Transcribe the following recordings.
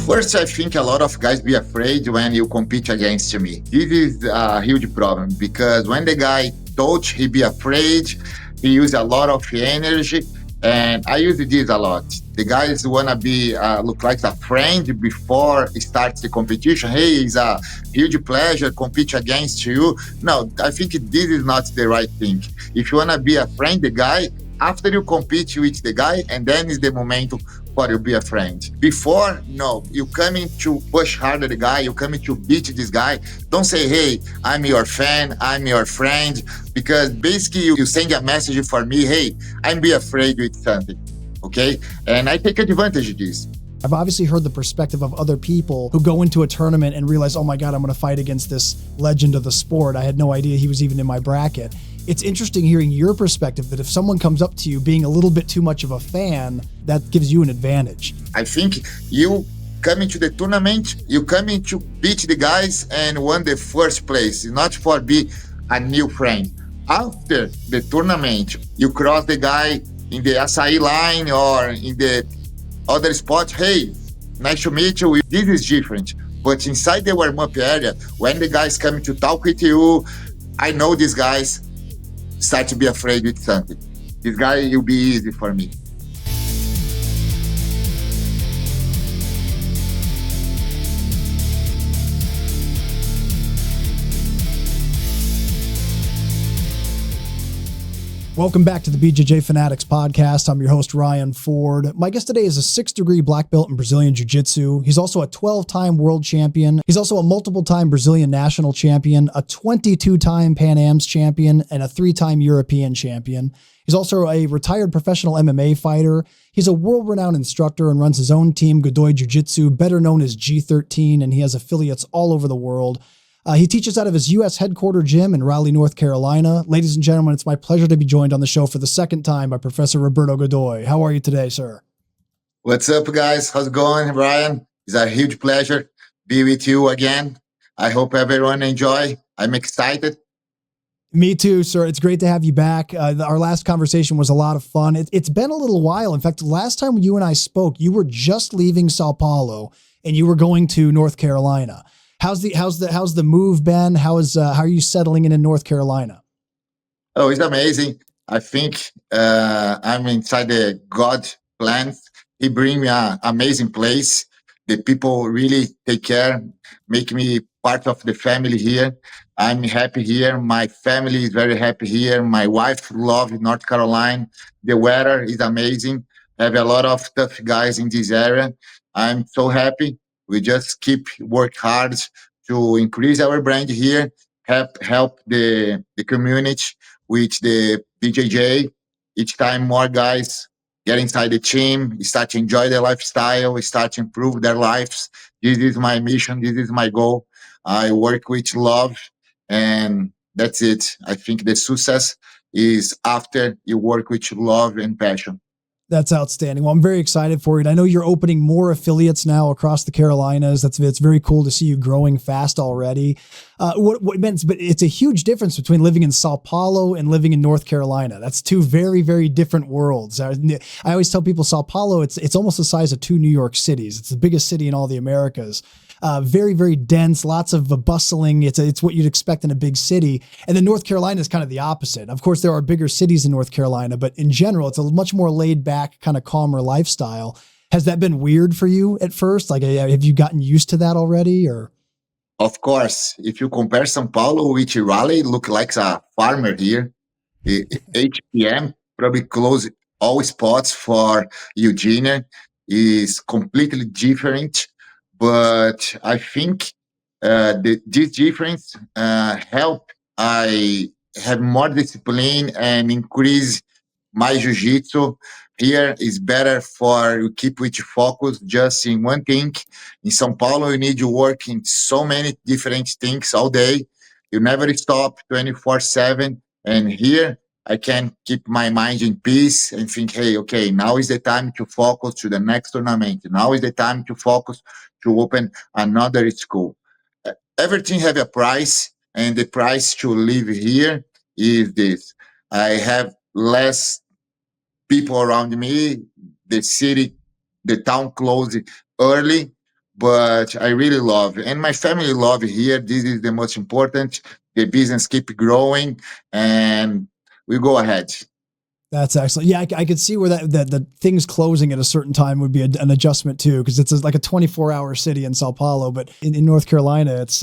First, I think a lot of guys be afraid when you compete against me. This is a huge problem because when the guy touch, he be afraid. He use a lot of energy, and I use this a lot. The guys wanna be look like a friend before it starts the competition. Hey, it's a huge pleasure compete against you. No, I think this is not the right thing. If you wanna be a friend, the guy after you compete with the guy, and then is the moment for you be a friend. Before, no, you coming to push harder the guy, you coming to beat this guy. Don't say, hey, I'm your fan, I'm your friend, because basically you send a message for me, hey, I'm be afraid with something, okay? And I take advantage of this. I've obviously heard the perspective of other people who go into a tournament and realize, oh my God, I'm going to fight against this legend of the sport. I had no idea he was even in my bracket. It's interesting hearing your perspective that if someone comes up to you being a little bit too much of a fan, that gives you an advantage. I think you coming to the tournament, you coming to beat the guys and won the first place, not for be a new friend. After the tournament, you cross the guy in the acai line or in the other spot. Hey, nice to meet you. This is different. But inside the warm-up area, when the guys coming to talk with you, I know these guys start to be afraid with something. This guy will be easy for me. Welcome back to the BJJ Fanatics podcast. I'm your host, Ryan Ford. My guest today is a 6th-degree black belt in Brazilian Jiu-Jitsu. He's also a 12-time world champion. He's also a multiple-time Brazilian national champion, a 22-time Pan Am's champion, and a 3-time European champion. He's also a retired professional MMA fighter. He's a world-renowned instructor and runs his own team, Godoi Jiu-Jitsu, better known as G13, and he has affiliates all over the world. He teaches out of his U.S. headquarter gym in Raleigh, North Carolina. Ladies and gentlemen, it's my pleasure to be joined on the show for the second time by Professor Roberto Godoi. How are you today, sir? What's up, guys? How's it going, Brian? It's a huge pleasure be with you again. I hope everyone enjoy. I'm excited. Me too, sir. It's great to have you back. Our last conversation was a lot of fun. It's been a little while. In fact, last time you and I spoke, you were just leaving Sao Paulo and you were going to North Carolina. How's the move been? How are you settling in North Carolina? Oh, it's amazing. I think I'm inside the God plans. He bring me an amazing place. The people really take care, make me part of the family here. I'm happy here. My family is very happy here. My wife loves North Carolina. The weather is amazing. I have a lot of tough guys in this area. I'm so happy. We just keep work hard to increase our brand here, help the community with the BJJ. Each time more guys get inside the team, start to enjoy their lifestyle, start to improve their lives. This is my mission. This is my goal. I work with love, and that's it. I think the success is after you work with love and passion. That's outstanding. Well, I'm very excited for you. And I know you're opening more affiliates now across the Carolinas. It's very cool to see you growing fast already. But it's a huge difference between living in Sao Paulo and living in North Carolina. That's two very, very different worlds. I always tell people Sao Paulo, it's almost the size of 2 New York cities. It's the biggest city in all the Americas. Very, very dense, lots of bustling. It's what you'd expect in a big city. And then North Carolina is kind of the opposite. Of course, there are bigger cities in North Carolina, but in general, it's a much more laid back, kind of calmer lifestyle. Has that been weird for you at first? Like, have you gotten used to that already, or? Of course, if you compare São Paulo with Raleigh, look like a farmer here. 8 p.m. probably close all spots for Eugenia is completely different. But I think this difference help I have more discipline and increase my jiu-jitsu. Here is better for you keep with focus just in one thing. In São Paulo, you need to work in so many different things all day. You never stop 24/7. And here I can keep my mind in peace and think, hey, okay, now is the time to focus to the next tournament. Now is the time to focus to open another school. Everything have a price, and the price to live here is this. I have less people around me. The city, the town closed early, but I really love, and my family love here. This is the most important. The business keep growing, and we go ahead. That's excellent. Yeah, I could see where that the things closing at a certain time would be an adjustment too, because it's like a 24-hour city in Sao Paulo, but in North Carolina, it's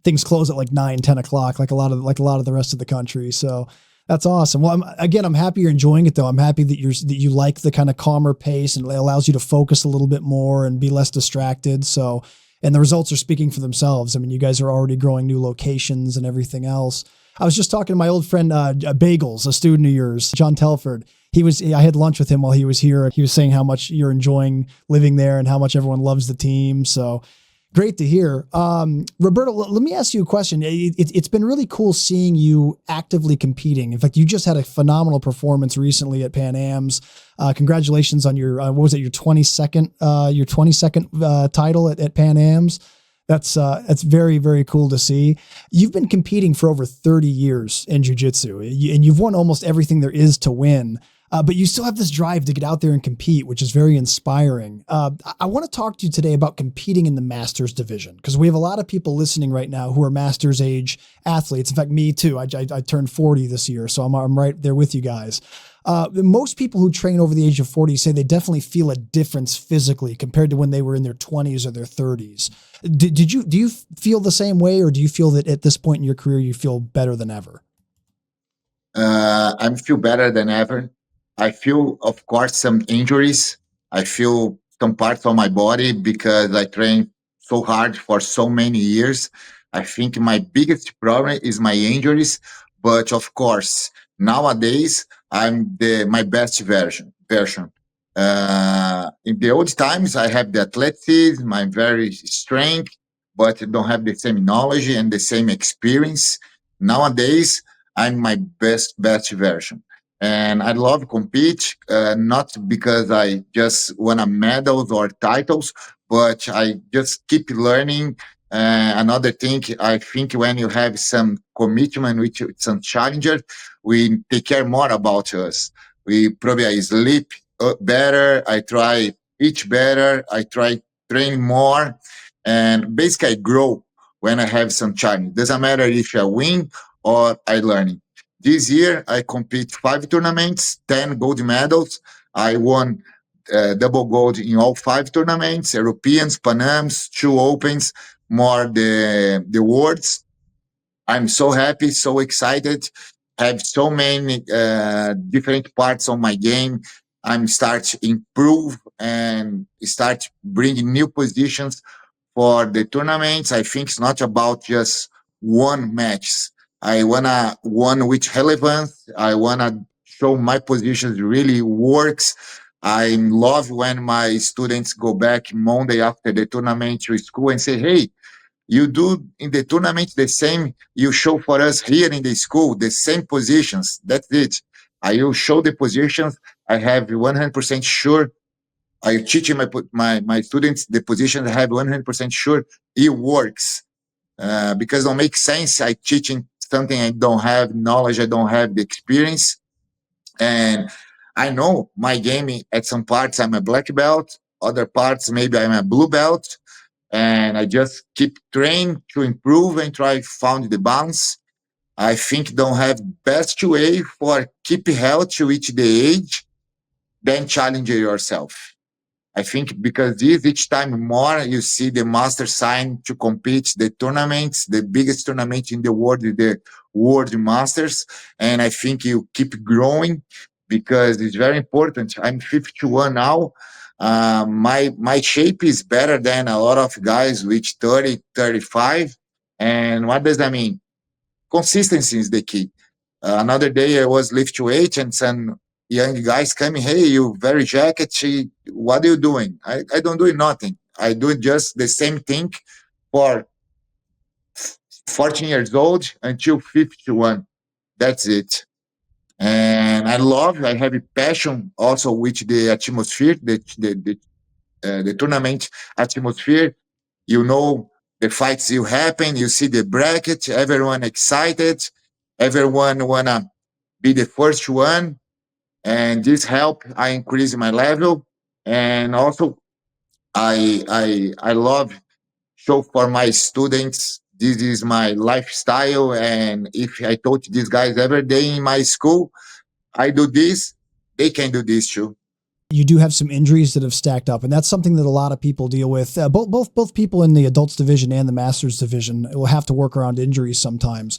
things close at like 9, 10 o'clock, like a lot of the rest of the country. So that's awesome. Well, I'm happy you're enjoying it though. I'm happy that you like the kind of calmer pace and it allows you to focus a little bit more and be less distracted. So, and the results are speaking for themselves. I mean, you guys are already growing new locations and everything else. I was just talking to my old friend Bagels, a student of yours, John Telford. I had lunch with him while he was here. He was saying how much you're enjoying living there and how much everyone loves the team. So great to hear. Roberto, let me ask you a question. It's been really cool seeing you actively competing. In fact, you just had a phenomenal performance recently at Pan Am's. Congratulations on your, what was it, your 22nd title at Pan Am's. That's very, very cool to see. You've been competing for over 30 years in jiu-jitsu, and you've won almost everything there is to win. But you still have this drive to get out there and compete, which is very inspiring. I want to talk to you today about competing in the masters division, because we have a lot of people listening right now who are masters age athletes. In fact, me too. I turned 40 this year, so I'm right there with you guys. Most people who train over the age of 40 say they definitely feel a difference physically compared to when they were in their 20s or their 30s. Do you feel the same way, or do you feel that at this point in your career you feel better than ever? I feel better than ever. I feel, of course, some injuries. I feel some parts of my body because I trained so hard for so many years. I think my biggest problem is my injuries. But of course, nowadays I'm my best version. In the old times, I have the athleticism, I'm very strength, but I don't have the same knowledge and the same experience. Nowadays, I'm my best version. And I love compete, not because I just won a medals or titles, but I just keep learning. Another thing, I think when you have some commitment with some challenger, we take care more about us. We probably sleep better. I try eat better. I try train more, and basically I grow when I have some challenge. Doesn't matter if I win or I learning. This year I compete 5 tournaments, 10 gold medals. I won double gold in all 5 tournaments: Europeans, Panams, 2 Opens, more the worlds. I'm so happy, so excited. Have so many different parts of my game. I'm start to improve and start bringing new positions for the tournaments. I think it's not about just one match. I wanna one with relevance. I wanna show my positions really works. I love when my students go back Monday after the tournament to school and say, "Hey, you do in the tournament the same you show for us here in the school, the same positions. That's it. I will show the positions. I have 100% sure I teach my students the position. I have 100% sure it works because it don't make sense. I teaching something I don't have knowledge. I don't have the experience, and I know my game. At some parts, I'm a black belt. Other parts, maybe I'm a blue belt, and I just keep training to improve and try to find the balance. I think don't have best way for keep healthy with the age than challenge yourself. I think because this each time more you see the master sign to compete the tournaments, the biggest tournament in the world is the World Masters, and I think you keep growing because it's very important. I'm 51 now. My shape is better than a lot of guys with 30, 35. And what does that mean? Consistency is the key. Another day I was lift weight and some young guys coming, "Hey, you very jackety. What are you doing?" I don't do nothing. I do just the same thing for 14 years old until 51. That's it. And I have a passion also with the atmosphere, the tournament atmosphere. You know, the fights you happen, you see the bracket, everyone excited, everyone wanna be the first one, and this help I increase my level, and also I love show for my students. This is my lifestyle, and if I taught these guys every day in my school, I do this, they can do this too. You do have some injuries that have stacked up, and that's something that a lot of people deal with. Both people in the adults division and the masters division will have to work around injuries sometimes.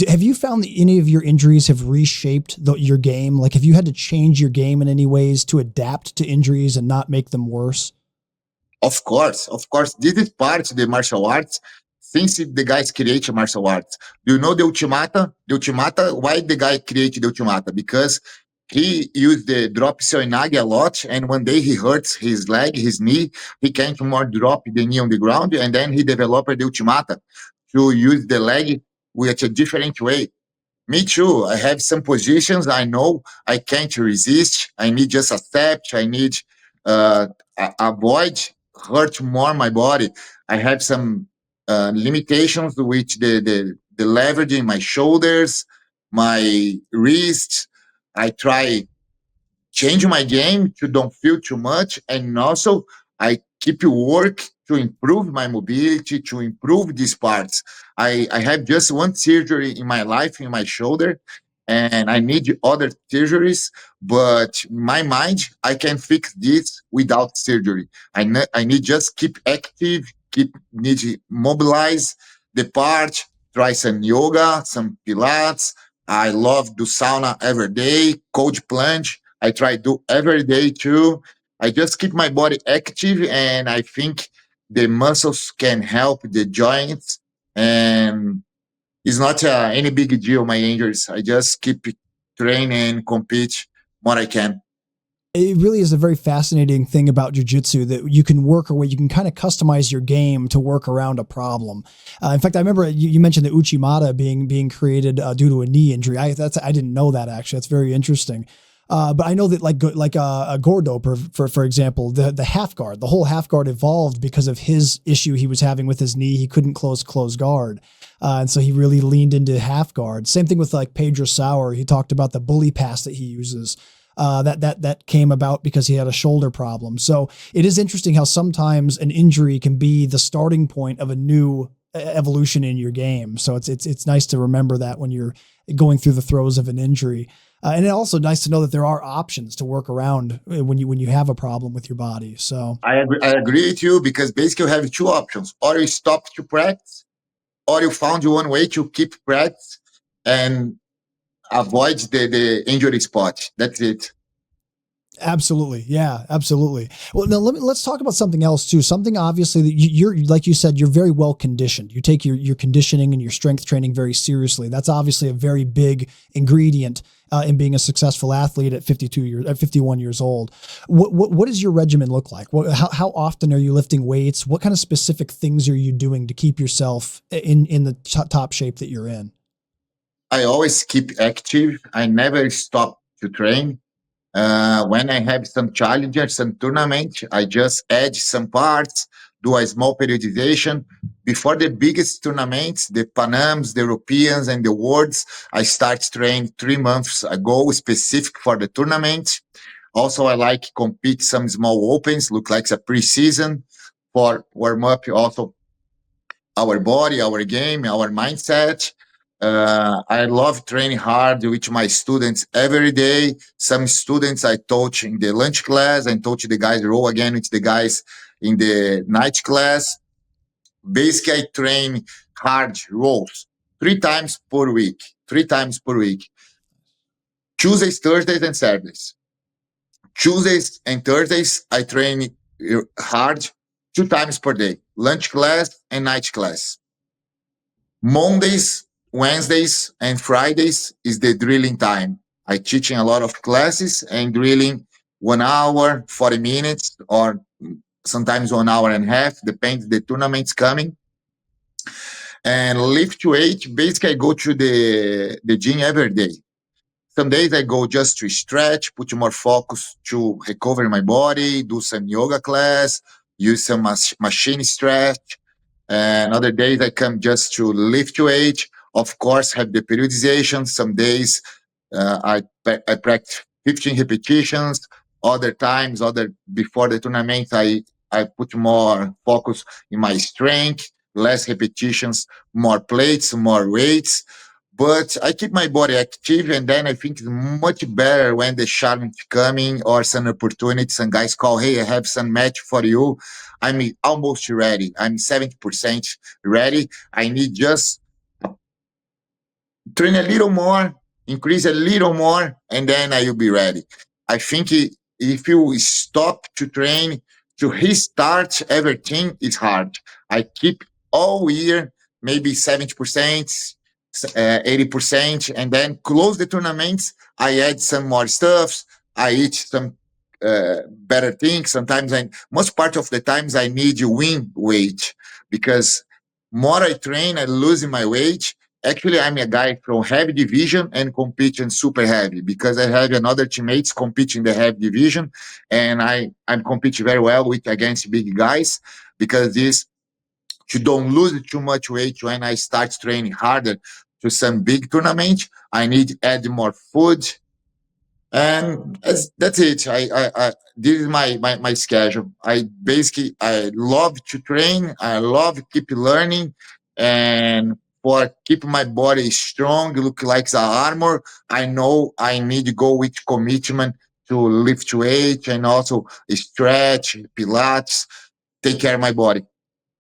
Have you found that any of your injuries have reshaped your game? Like, have you had to change your game in any ways to adapt to injuries and not make them worse? Of course, this is part of the martial arts. Since the guys create martial arts, do you know the Ultimata? The Ultimata, why the guy created the Ultimata? Because he used the drop Seoinage a lot, and one day he hurts his leg, his knee. He can't more drop the knee on the ground, and then he developed the Ultimata to use the leg with a different way. Me too. I have some positions I know I can't resist. I need just accept. I need avoid hurt more my body. I have some limitations with the leverage in my shoulders, my wrists. I try change my game to don't feel too much, and also I keep work to improve my mobility, to improve these parts. I have just one surgery in my life in my shoulder, and I need other surgeries, but my mind, I can fix this without surgery. I need just keep active, keep need to mobilize the part, try some yoga, some pilates. I love do sauna every day, cold plunge I try to do every day too. I just keep my body active, and I think the muscles can help the joints. And it's not any big deal, my injuries. I just keep training and compete what I can. It really is a very fascinating thing about jujitsu that you can work or you can kind of customize your game to work around a problem. In fact, I remember you mentioned the Uchimata being created due to a knee injury. I didn't know that actually. That's very interesting. But I know that like a Gordo, for example, the half guard, the whole half guard evolved because of his issue he was having with his knee. He couldn't close guard. And so he really leaned into half guard. Same thing with like Pedro Sauer. He talked about the bully pass that he uses. That came about because he had a shoulder problem. So it is interesting how sometimes an injury can be the starting point of a new evolution in your game. So it's nice to remember that when you're going through the throes of an injury. And it's also nice to know that there are options to work around when you have a problem with your body. So I agree with you because basically you have two options: or you stop to practice, or you found one way to keep practice and avoid the injury spot. That's it. absolutely. Yeah, absolutely. Well, now let's talk about something else too. Something obviously that you're, like you said, you're very well conditioned. You take your conditioning and your strength training very seriously. That's obviously a very big ingredient in being a successful athlete at 51 years old. What does your regimen look like? How often are you lifting weights? What kind of specific things are you doing to keep yourself in the top shape that you're in? I always keep active. I never stop to train. When I have some challenges, some tournament, I just add some parts, do a small periodization. Before the biggest tournaments, the Panams, the Europeans, and the Worlds, I start training 3 months ago, specific for the tournament. Also, I like compete some small opens, look like a pre-season for warm up. Also, our body, our game, our mindset. I love training hard with my students every day. Some students I coach in the lunch class and coach the guys row again with the guys in the night class. Basically, I train hard rows 3 times per week. 3 times per week. Tuesdays, Thursdays, and Saturdays. Tuesdays and Thursdays, I train hard 2 times per day. Lunch class and night class. Mondays, Wednesdays, and Fridays is the drilling time. I teaching a lot of classes and drilling 1 hour, 40 minutes, or sometimes 1 hour and a half, depends the tournament's coming. And lift to weight, basically I go to the gym every day. Some days I go just to stretch, put more focus to recover my body, do some yoga class, use some machine stretch, and other days I come just to lift weight. Of course, have the periodization. Some days I practice 15 repetitions. Other times, other before the tournament, I put more focus in my strength, less repetitions, more plates, more weights. But I keep my body active, and then I think it's much better when the challenge coming or some opportunity. Some guys call, hey, I have some match for you. I'm almost ready. I'm 70% ready. I need just train a little more, increase a little more, and then I will be ready. I think if you stop to train, to restart everything is hard. I keep all year, maybe 70%, 80%, and then close the tournaments. I add some more stuffs. I eat some better things. Sometimes most part of the times I need to win weight because more I train, I lose my weight. Actually, I'm a guy from heavy division and compete in super heavy because I have another teammates compete in the heavy division, and I'm compete very well with against big guys because this to don't lose too much weight when I start training harder to some big tournament. I need add more food, and that's it. This is my schedule. I love to train. I love keep learning, and for keep my body strong, look like the armor. I know I need to go with commitment to lift weight and also stretch, pilates, take care of my body.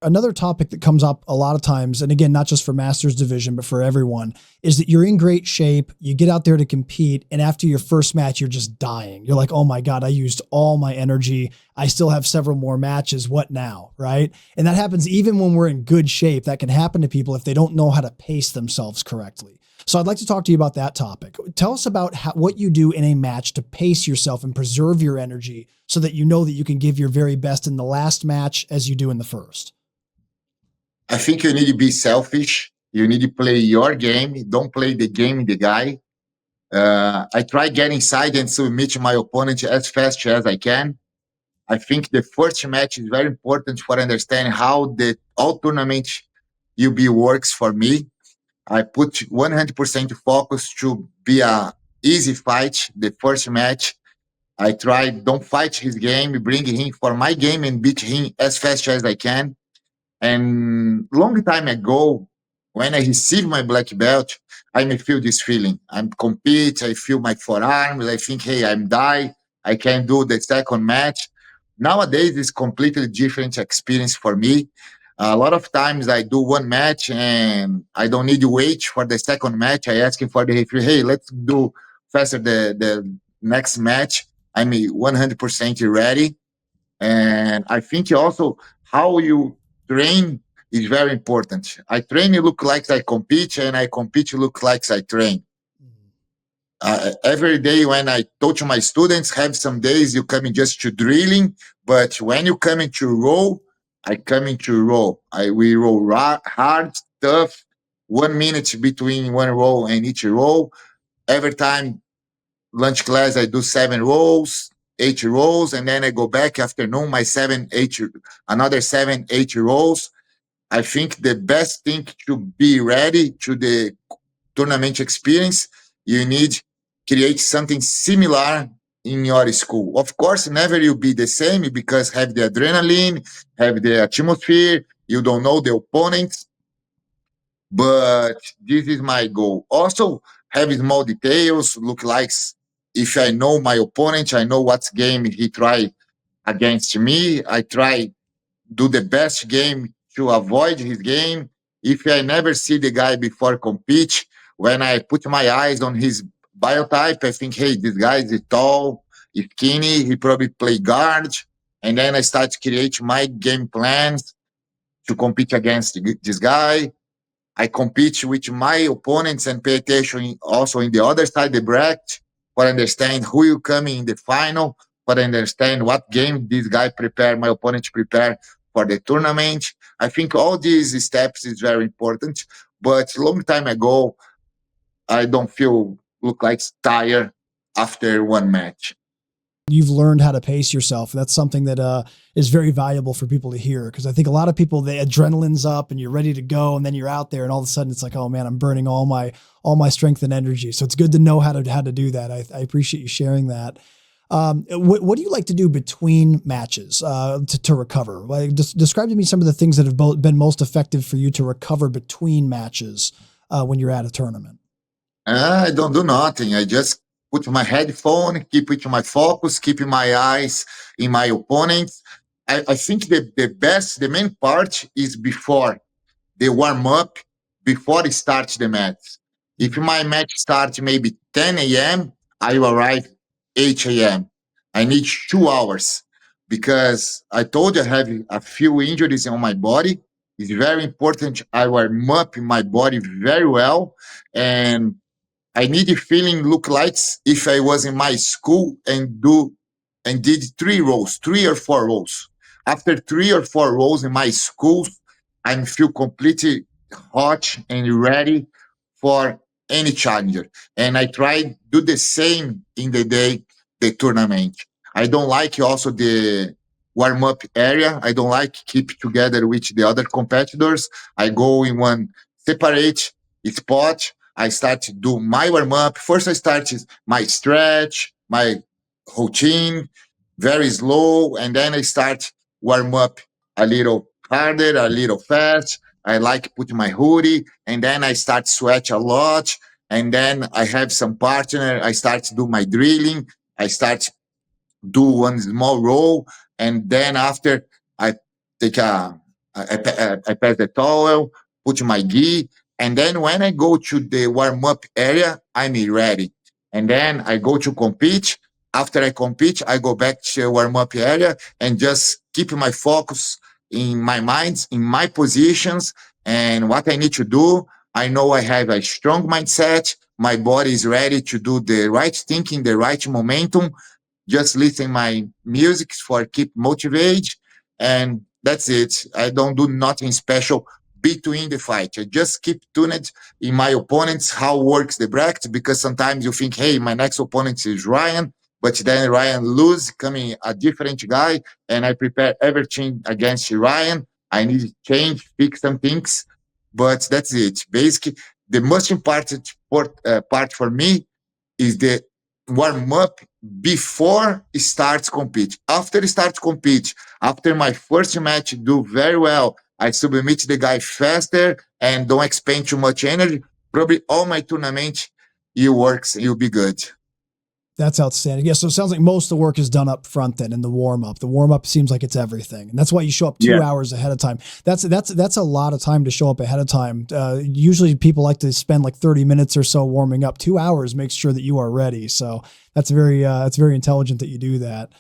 Another topic that comes up a lot of times, and again, not just for Masters division, but for everyone, is that you're in great shape. You get out there to compete, and after your first match, you're just dying. You're like, oh my God, I used all my energy. I still have several more matches. What now? Right. And that happens even when we're in good shape. That can happen to people if they don't know how to pace themselves correctly. So I'd like to talk to you about that topic. Tell us about what you do in a match to pace yourself and preserve your energy so that you know that you can give your very best in the last match as you do in the first. I think you need to be selfish. You need to play your game. Don't play the game of the guy. I try getting inside and submit my opponent as fast as I can. I think the first match is very important for understanding how the all tournament UB works for me. I put 100% focus to be a easy fight. The first match, I try don't fight his game, bring him for my game and beat him as fast as I can. And long time ago, when I received my black belt, I may feel this feeling. I'm compete, I feel my forearms, I think, hey, I'm die, I can do the second match. Nowadays, it's completely different experience for me. A lot of times I do one match and I don't need to wait for the second match. I ask him for the referee, hey, let's do faster the next match. I'm 100% ready. And I think also how you train is very important. I train, it look like I compete, and I compete, it look like I train. Every day when I touch my students, have some days you come in just to drilling, but when you come into roll, I come into roll. We roll hard, tough, 1 minute between one roll and each roll. Every time lunch class, I do 7 rolls, 8 rolls, and then I go back afternoon, my 7, 8, another 7, 8 rolls. I think the best thing to be ready to the tournament experience, you need create something similar in your school. Of course, never will be the same because have the adrenaline, have the atmosphere, you don't know the opponents, but this is my goal. Also, have small details, look like if I know my opponent, I know what game he try against me. I try do the best game to avoid his game. If I never see the guy before compete, when I put my eyes on his biotype, I think, hey, this guy is tall, skinny, he probably play guard. And then I start to create my game plans to compete against this guy. I compete with my opponents and pay attention also in the other side of the bracket for understand who will come in the final, for understand what game this guy prepare, my opponent prepare for the tournament. I think all these steps is very important. But long time ago, I don't feel look like tired after one match. You've learned how to pace yourself. That's something that is very valuable for people to hear, because I think a lot of people, the adrenaline's up and you're ready to go, and then you're out there and all of a sudden it's like, oh man, I'm burning all my strength and energy. So it's good to know how to do that. I appreciate you sharing that. What do you like to do between matches to recover? Like, describe to me some of the things that have been most effective for you to recover between matches when you're at a tournament. I don't do nothing. I just put my headphone, keep it my focus, keeping my eyes in my opponent. I think the main part is before they warm up, before it starts the match. If my match starts maybe 10 a.m., I arrive 8 a.m. I need 2 hours because I told you I have a few injuries on my body. It's very important I warm up my body very well, and I need the feeling look like if I was in my school and did 3 rows, 3 or 4 rows. After 3 or 4 rows in my school, I feel completely hot and ready for any challenger. And I try do the same in the day the tournament. I don't like also the warm up area. I don't like keep together with the other competitors. I go in one separate spot. I start to do my warm up. First, I start my stretch, my routine, very slow, and then I start warm up a little harder, a little fast. I like put my hoodie, and then I start sweat a lot, and then I have some partner. I start to do my drilling. I start do one small roll, and then after I take I pass the towel, put my gi, and then when I go to the warm up area, I'm ready. And then I go to compete. After I compete, I go back to warm up area and just keep my focus in my mind, in my positions, and what I need to do. I know I have a strong mindset. My body is ready to do the right thinking, the right momentum, just listen my music for keep motivated, and that's it. I don't do nothing special between the fight. I just keep tuned in my opponents how works the bracket, because sometimes you think, hey, my next opponent is Ryan, but then Ryan lose coming a different guy, and I prepare everything against Ryan. I need to change, fix some things, but that's it. Basically, the most important part for me is the warm up before it starts compete. After it starts compete, after my first match do very well, I submit the guy faster and don't expend too much energy. Probably all my tournament, it works. You'll be good. That's outstanding. Yeah. So it sounds like most of the work is done up front then in the warm up. The warm up seems like it's everything. And that's why you show up Yeah. 2 hours ahead of time. That's a lot of time to show up ahead of time. Usually people like to spend like 30 minutes or so warming up. 2 hours makes sure that you are ready. So that's very intelligent that you do that.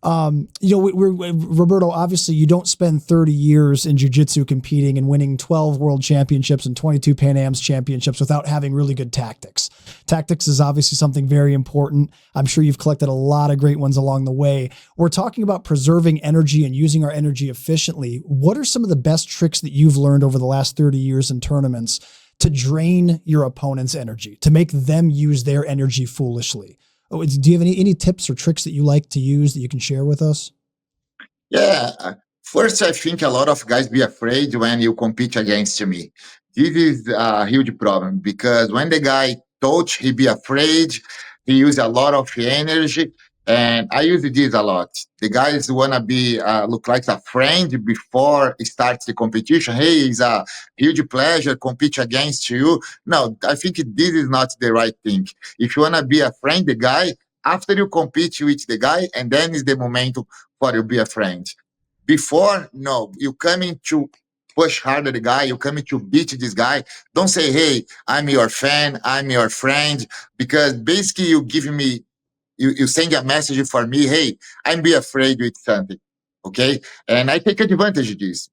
Roberto, obviously you don't spend 30 years in jiu-jitsu competing and winning 12 world championships and 22 Pan Am's championships without having really good tactics. Tactics is obviously something very important. I'm sure you've collected a lot of great ones along the way. We're talking about preserving energy and using our energy efficiently. What are some of the best tricks that you've learned over the last 30 years in tournaments to drain your opponent's energy, to make them use their energy foolishly? Oh, do you have any tips or tricks that you like to use that you can share with us? Yeah. First, I think a lot of guys be afraid when you compete against me. This is a huge problem because when the guy touch, he be afraid. He use a lot of energy, and I use this a lot. The guys wanna be look like a friend before it starts the competition. Hey, it's a huge pleasure compete against you. No, I think this is not the right thing. If you wanna be a friend, the guy after you compete with the guy, and then is the momentum for you be a friend. Before, no, you coming to push harder the guy, you coming to beat this guy. Don't say, hey, I'm your fan, I'm your friend, because basically you give me, you send a message for me, hey, I'm be afraid with something. Okay. And I take advantage of this.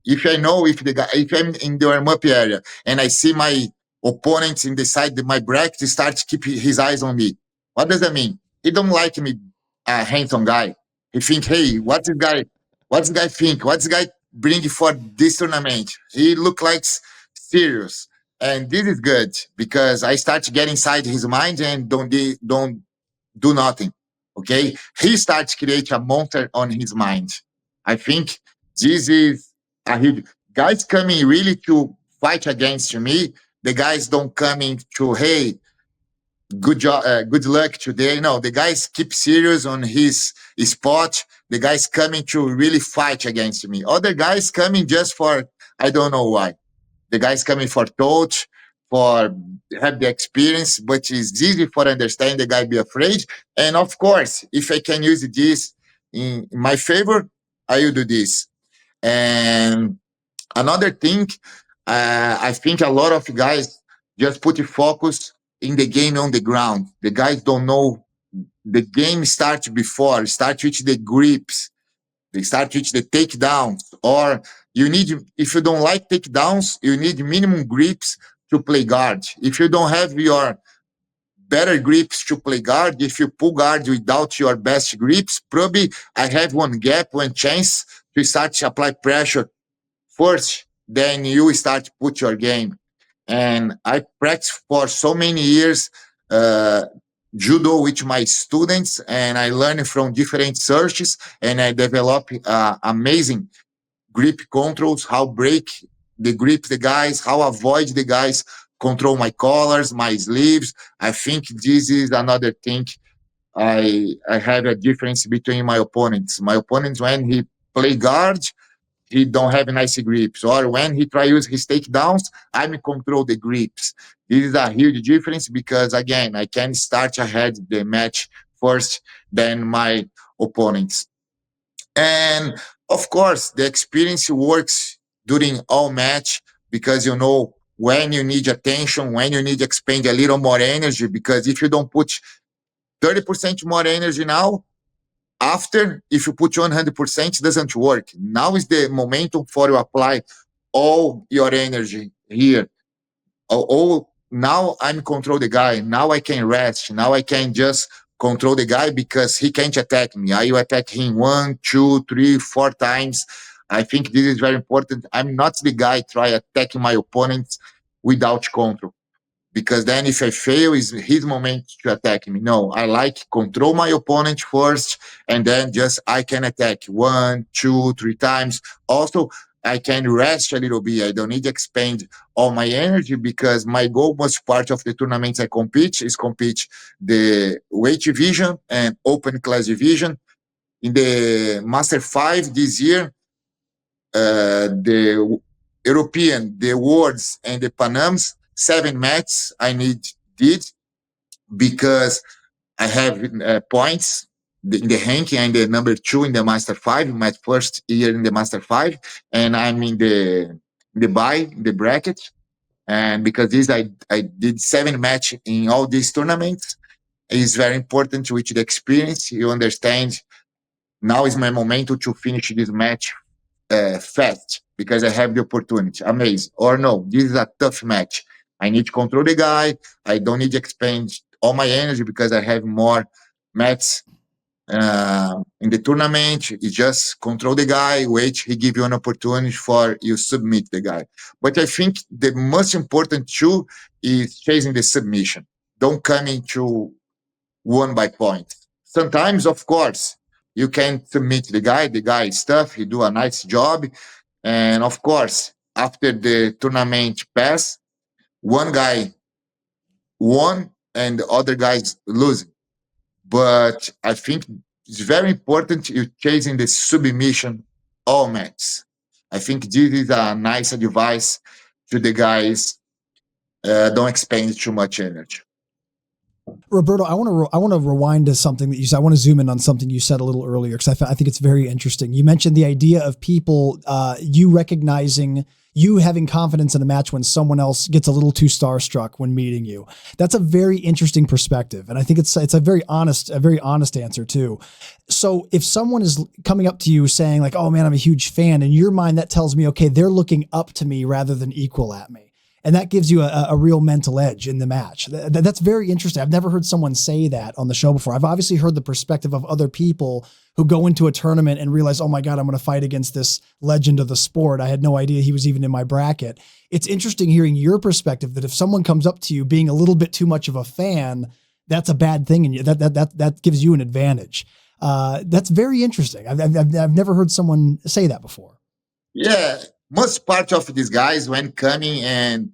If I know if the guy, if I'm in the warm up area and I see my opponents in the side of my bracket start to keep his eyes on me, what does that mean? He don't like me, a handsome guy. He think, hey, what's the guy think? What's the guy bring for this tournament? He look like serious, and this is good because I start to get inside his mind and don't do nothing. Okay, he starts to create a monster on his mind. I think this is a huge guys coming really to fight against me. The guys don't coming to, hey, good job, good luck today. No, the guys keep serious on his spot. The guys coming to really fight against me. Other guys coming just for, I don't know why. The guys coming for touch, for have the experience, but it's easy for understand the guy be afraid. And of course, if I can use this in my favor, I will do this. And another thing, I think a lot of guys just put a focus in the game on the ground. The guys don't know the game starts before, start with the grips, they start with the takedowns, or you need, if you don't like takedowns, you need minimum grips to play guard. If you don't have your better grips to play guard, if you pull guard without your best grips, probably I have one gap, one chance to start to apply pressure first, then you start to put your game. And I practiced for so many years uh, judo with my students, and I learned from different searches, and I develop amazing grip controls, how break the grip the guys, how avoid the guys, control my collars, my sleeves. I think this is another thing. I have a difference between my opponents. My opponents, when he play guard, he don't have nice grips. Or when he try use his takedowns, I'm control the grips. This is a huge difference because again, I can start ahead the match first than my opponents. And of course, the experience works during all match because you know when you need attention, when you need to expend a little more energy. Because if you don't put 30% more energy now, after, if you put 100%, it doesn't work. Now is the momentum for you apply all your energy here. Oh, now I'm control the guy. Now I can rest. Now I can just control the guy because he can't attack me. I will attack him one, two, three, four times. I think this is very important. I'm not the guy try attacking my opponents without control, because then if I fail, is his moment to attack me. No, I like control my opponent first, and then just I can attack one, two, three times. Also, I can rest a little bit. I don't need to expend all my energy because my goal, most part of the tournaments I compete, is compete the weight division and open class division. In the Master 5 this year, the European, the Worlds, and the Panams, 7 matches I did because I have points in the ranking. I'm the number 2 in the Master 5, my first year in the Master 5, and I'm in the buy, the bracket. And because this, I did 7 match in all these tournaments. It's very important with the experience. You understand now is my momentum to finish this match fast because I have the opportunity. Amazing. Or no, this is a tough match. I need to control the guy. I don't need to expend all my energy because I have more matches in the tournament. You just control the guy, wait, he give you an opportunity for you submit the guy. But I think the most important too is chasing the submission. Don't come into one by point. Sometimes, of course, you can submit the guy is tough, he do a nice job. And of course, after the tournament pass, one guy won and the other guys losing. But I think it's very important you chasing the submission all matches. I think this is a nice advice to the guys. Don't expend too much energy. Roberto, I want to rewind to something that you said. I want to zoom in on something you said a little earlier because I think it's very interesting. You mentioned the idea of people, you recognizing, you having confidence in a match when someone else gets a little too starstruck when meeting you. That's a very interesting perspective, and I think it's a very honest answer too. So if someone is coming up to you saying like, "Oh man, I'm a huge fan," in your mind that tells me, okay, they're looking up to me rather than equal at me. And that gives you a real mental edge in the match. That's very interesting. I've never heard someone say that on the show before. I've obviously heard the perspective of other people who go into a tournament and realize, oh my God, I'm going to fight against this legend of the sport. I had no idea he was even in my bracket. It's interesting hearing your perspective that if someone comes up to you being a little bit too much of a fan, that's a bad thing. And that gives you an advantage. That's very interesting. I've never heard someone say that before. Yeah, most part of these guys when coming and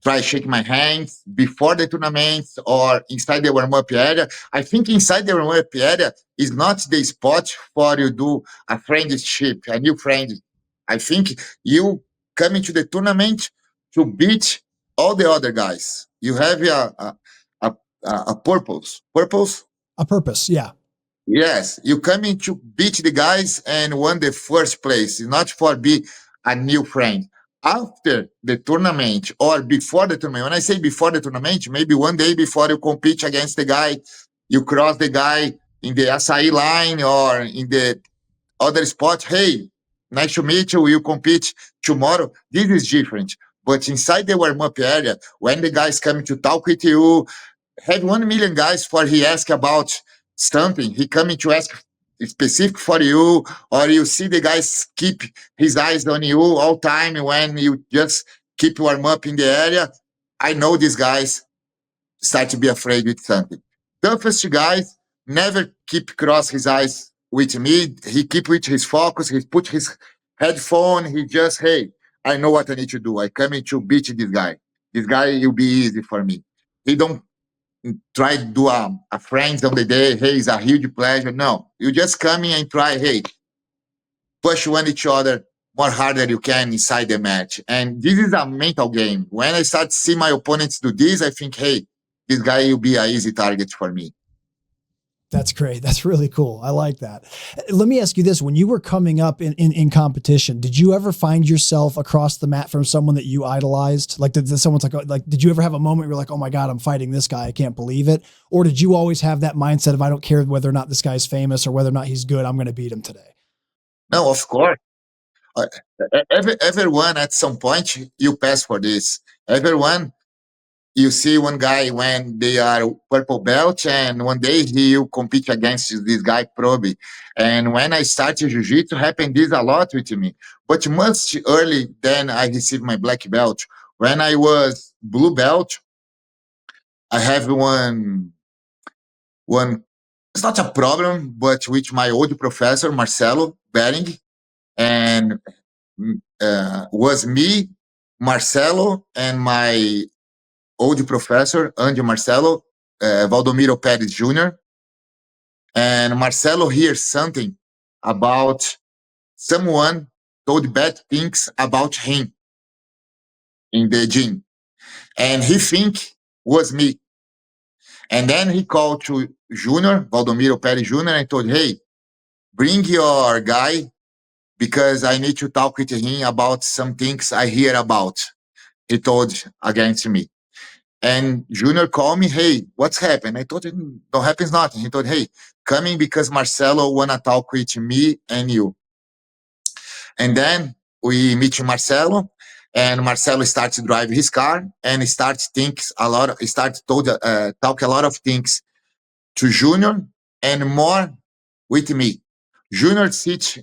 try shake my hands before the tournaments or inside the warm-up area. I think inside the warm-up area is not the spot for you do a friendship, a new friend. I think you come into the tournament to beat all the other guys. You have a, a purpose. Purpose. A purpose. Yeah. Yes, you coming to beat the guys and won the first place, not for be a new friend. After the tournament or before the tournament, when I say before the tournament, maybe one day before you compete against the guy, you cross the guy in the SI line or in the other spot. Hey, nice to meet you. You compete tomorrow. This is different. But inside the warm up area, when the guys coming to talk with you, had 1 million guys for he ask about something. He coming to ask specific for you, or you see the guys keep his eyes on you all time when you just keep warm up in the area. I know these guys start to be afraid with something. Toughest guys never keep cross his eyes with me. He keep with his focus. He put his headphone. He just, hey, I know what I need to do. I coming to beat this guy. This guy will be easy for me. He don't try to do a friends on the day. Hey, it's a huge pleasure. No, you just come in and try. Hey, push one each other more harder you can inside the match. And this is a mental game. When I start to see my opponents do this, I think, hey, this guy will be an easy target for me. That's great. That's really cool. I like that. Let me ask you this. When you were coming up in competition, did you ever find yourself across the mat from someone that you idolized? Like, did someone's like, did you ever have a moment where you're like, oh my God, I'm fighting this guy. I can't believe it. Or did you always have that mindset of, I don't care whether or not this guy's famous or whether or not he's good, I'm going to beat him today? No, of course. Uh, everyone at some point, you pass for this. Everyone, you see one guy when they are purple belt and one day he will compete against this guy proby. And when I started jiu-jitsu, happened this a lot with me. But much early then I received my black belt. When I was blue belt, I have one it's not a problem, but with my old professor, Marcelo Bering, and was me, Marcelo, and my old professor, Andy Marcelo, Valdomiro Perez Jr., and Marcelo hears something about someone told bad things about him in the gym, and he think was me. And then he called to Junior, Valdomiro Perez Jr., and told, hey, bring your guy because I need to talk with him about some things I hear about. He told against me. And Junior called me, hey, what's happened? I told him, don't happens nothing. He told, hey, coming because Marcelo wanna talk with me and you. And then we meet Marcelo, and Marcelo starts to drive his car and he starts thinks a lot. He starts told talk a lot of things to Junior and more with me. Junior sits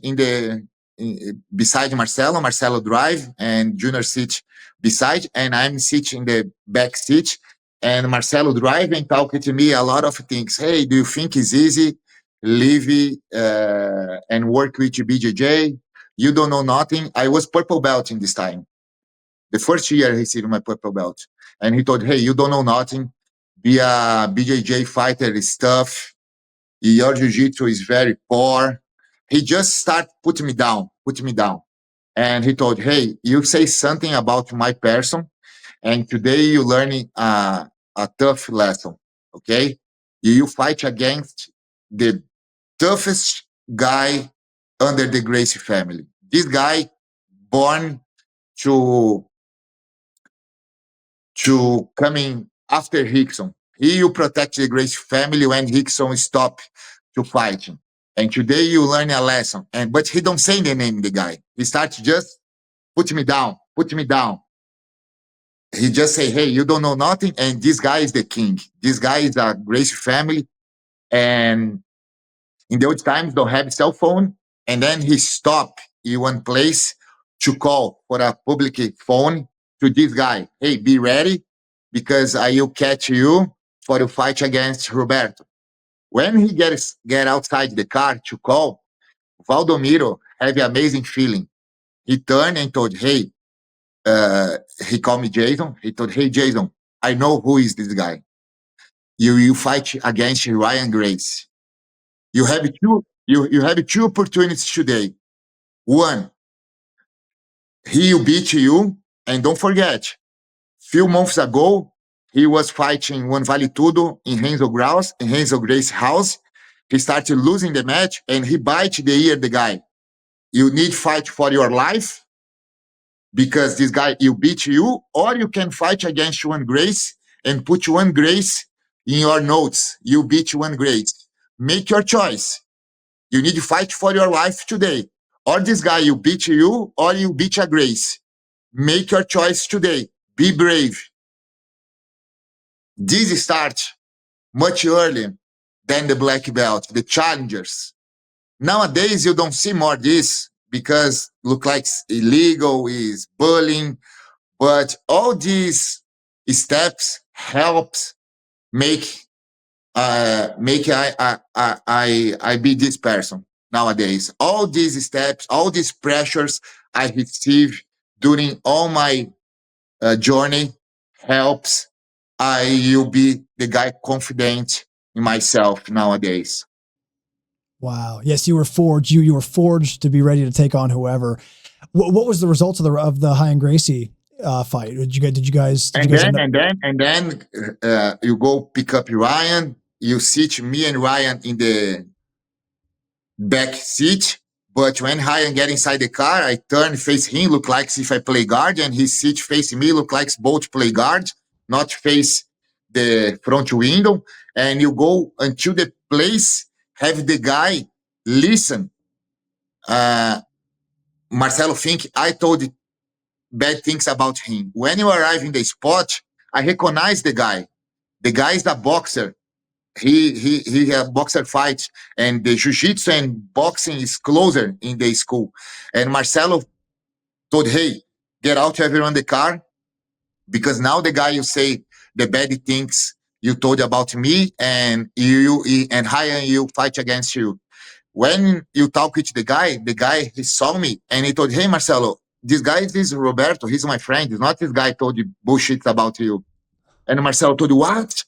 beside Marcelo. Marcelo drive and Junior sits beside, and I'm sitting in the back seat. And Marcelo drive and talk to me a lot of things. Hey, do you think it's easy live and work with BJJ? You don't know nothing. I was purple belt in this time. The first year I received my purple belt, and he told, "Hey, you don't know nothing. Be a BJJ fighter is tough. Your jiu-jitsu is very poor." He just started put me down. And he told, hey, you say something about my person, and today you learning a tough lesson, okay? You fight against the toughest guy under the Gracie family. This guy born to coming after Hickson. He will protect the Gracie family when Hickson stop to fighting. And today you learn a lesson. And but he don't say the name of the guy. He starts just put me down, put me down. He just say, hey, you don't know nothing, and this guy is the king. This guy is a Gracie family, and in the old times don't have cell phone. And then he stop in one place to call for a public phone to this guy. Hey, be ready because I will catch you for the fight against Roberto. When he get outside the car to call, Valdomiro have an amazing feeling. He turned and told, hey, he called me Jason. He told, hey, Jason, I know who is this guy. You fight against Ryan Grace. You have two opportunities today. One, he will beat you, and don't forget, few months ago, he was fighting one Vale Tudo in Renzo Grace's house. He started losing the match, and he bite the ear the guy. You need fight for your life because this guy will beat you, or you can fight against one Grace and put one Grace in your notes. You beat one Grace. Make your choice. You need to fight for your life today. Or this guy will beat you, or you beat a Grace. Make your choice today. Be brave. This starts much earlier than the black belt, the challengers. Nowadays, you don't see more this because look like illegal, is bullying, but all these steps helps make I be this person nowadays. All these steps, all these pressures I receive during all my journey helps I will be the guy confident in myself nowadays. Wow. Yes, you were forged. You were forged to be ready to take on whoever. What was the result of the High and Gracie fight? Did you guys end up? And then you go pick up Ryan. You sit me and Ryan in the back seat. But when Ryan get inside the car, I turn face him, look like if I play guard, and his seat facing me, look like both play guard, not face the front window. And you go until the place, have the guy listen. Uh, Marcelo think I told bad things about him. When you arrive in the spot, I recognize the guy. The guy is a boxer. He have boxer fights, and the jiu-jitsu and boxing is closer in the school. And Marcelo told, hey, get out everyone the car, because now the guy you say the bad things you told about me, and you and Ryan you fight against you. When you talk with the guy he saw me and he told, hey Marcelo, this guy is Roberto, he's my friend, he's not this guy told you bullshit about you. And Marcelo told you, what?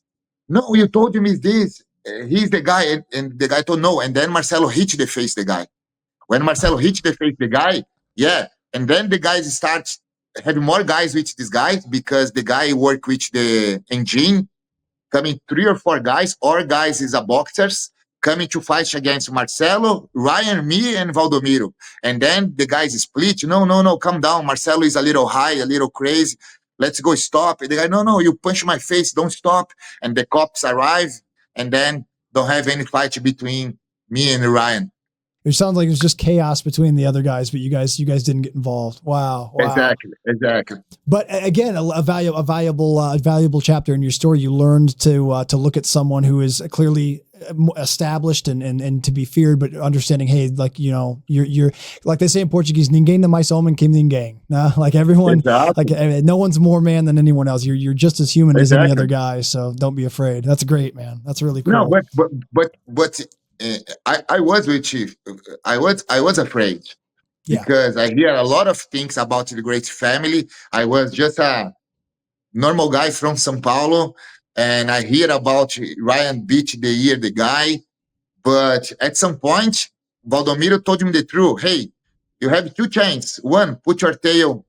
No, you told me this. He's the guy. And the guy told no. And then Marcelo hit the face the guy. When Marcelo hit the face the guy, yeah. And then the guys start having more guys with these guys because the guy work with the engine, coming three or four guys, or guys is a boxers coming to fight against Marcelo, Ryan, me, and Valdomiro. And then the guys split. No, no, no, calm down. Marcelo is a little high, a little crazy. Let's go stop. And the guy, no, no, you punch my face, don't stop. And the cops arrive, and then don't have any fight between me and Ryan. It sounds like it was just chaos between the other guys, but you guys didn't get involved. Wow, wow. Exactly, exactly. But again, a valuable chapter in your story. You learned to look at someone who is clearly established and to be feared, but understanding, hey, like, you know, you're like they say in Portuguese, ninguém é mais homem que ninguém. Nah, like everyone, Exactly. like no one's more man than anyone else. You're just as human as any Exactly. other guy. So don't be afraid. That's great, man. That's really cool. No, but I was with you. I was afraid Yeah. because I hear a lot of things about the great family. I was just a normal guy from São Paulo, and I hear about Ryan beat the year the guy. But at some point, Valdomiro told him the truth. Hey, you have two chances. One, put your tail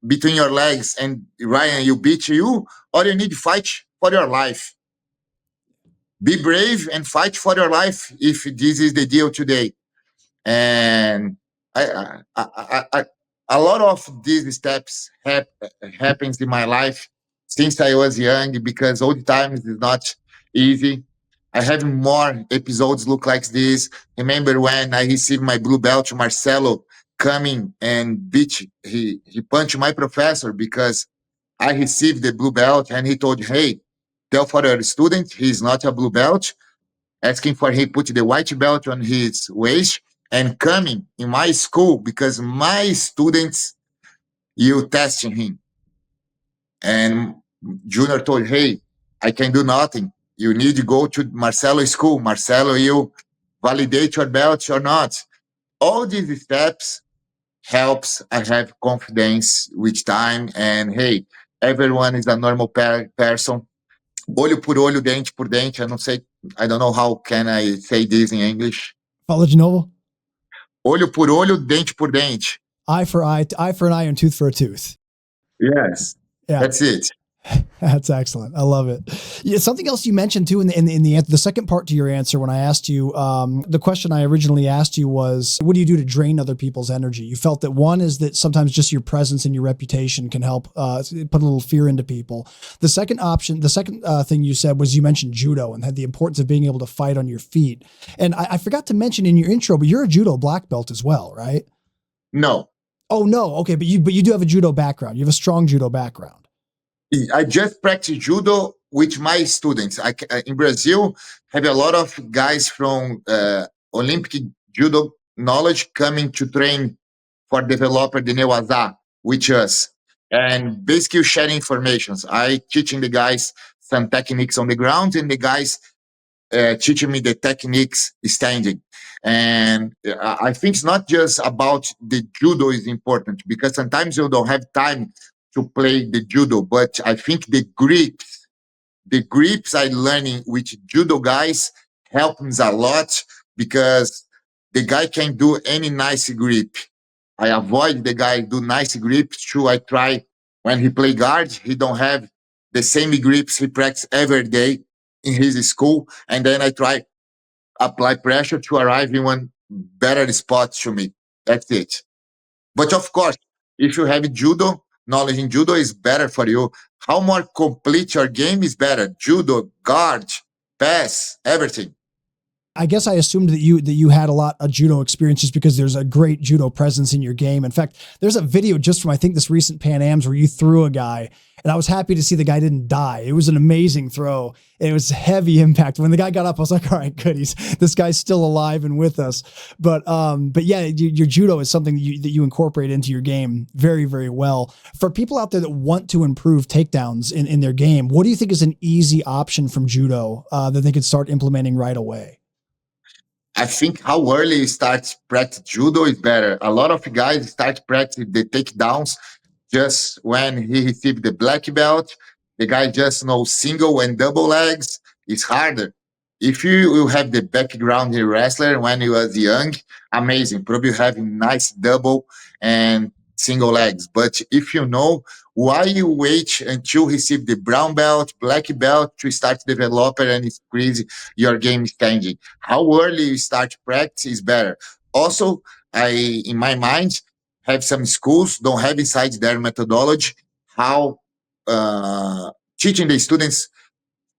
between your legs and Ryan, you beat you, or you need to fight for your life. Be brave and fight for your life if this is the deal today. And I a lot of these steps happens in my life since I was young because all the times is not easy. I have more episodes look like this. Remember when I received my blue belt, Marcelo coming and beat he punched my professor because I received the blue belt and he told, hey, tell for your student he's not a blue belt, asking for him put the white belt on his waist and coming in my school because my students you testing him. And Junior told, hey, I can do nothing. You need to go to Marcelo school. Marcelo, you validate your belt or not. All these steps helps I have confidence with time. And hey, everyone is a normal person. Olho por olho, dente por dente. I don't know how can I say this in English. Fala de novo. Olho por olho, dente por dente. Eye for an eye, and tooth for a tooth. Yes, Yeah. that's it. That's excellent. I love it. Yeah, something else you mentioned too in the second part to your answer when I asked you the question I originally asked you was, what do you do to drain other people's energy? You felt that one is that sometimes just your presence and your reputation can help put a little fear into people. The second thing you said was you mentioned judo and had the importance of being able to fight on your feet. And I forgot to mention in your intro, but you're a judo black belt as well, right? No, Oh no, okay, but you do have a judo background. You have a strong judo background. I just practice judo with my students. In Brazil, have a lot of guys from Olympic judo knowledge coming to train for developer the Newaza with us. And basically sharing informations. I teaching the guys some techniques on the ground and the guys teaching me the techniques standing. And I think it's not just about the judo is important because sometimes you don't have time to play the judo, but I think the grips I learning with judo guys helps a lot because the guy can do any nice grip. I avoid the guy do nice grips. True, I try when he play guard, he don't have the same grips he practice every day in his school, and then I try apply pressure to arrive in one better spot to me. That's it. But of course, if you have judo, knowledge in judo is better for you. How more complete your game is better. Judo, guard, pass, everything. I guess I assumed that you had a lot of judo experiences because there's a great judo presence in your game. In fact, there's a video just from I think this recent Pan Am's where you threw a guy, and I was happy to see the guy didn't die. It was an amazing throw. It was heavy impact. When the guy got up, I was like, all right, good. This guy's still alive and with us. But yeah, your judo is something that you incorporate into your game very, very well. For people out there that want to improve takedowns in their game, what do you think is an easy option from judo that they could start implementing right away? I think how early you start practice judo is better. A lot of guys start practice the takedowns just when he received the black belt. The guy just knows single and double legs. It's harder. If you will have the background in wrestler when you was young, amazing. Probably having nice double and single legs. But if you know why you wait until receive the brown belt, black belt to start develop and increase your game standing. How early you start practice is better. Also, I in my mind have some schools don't have inside their methodology how teaching the students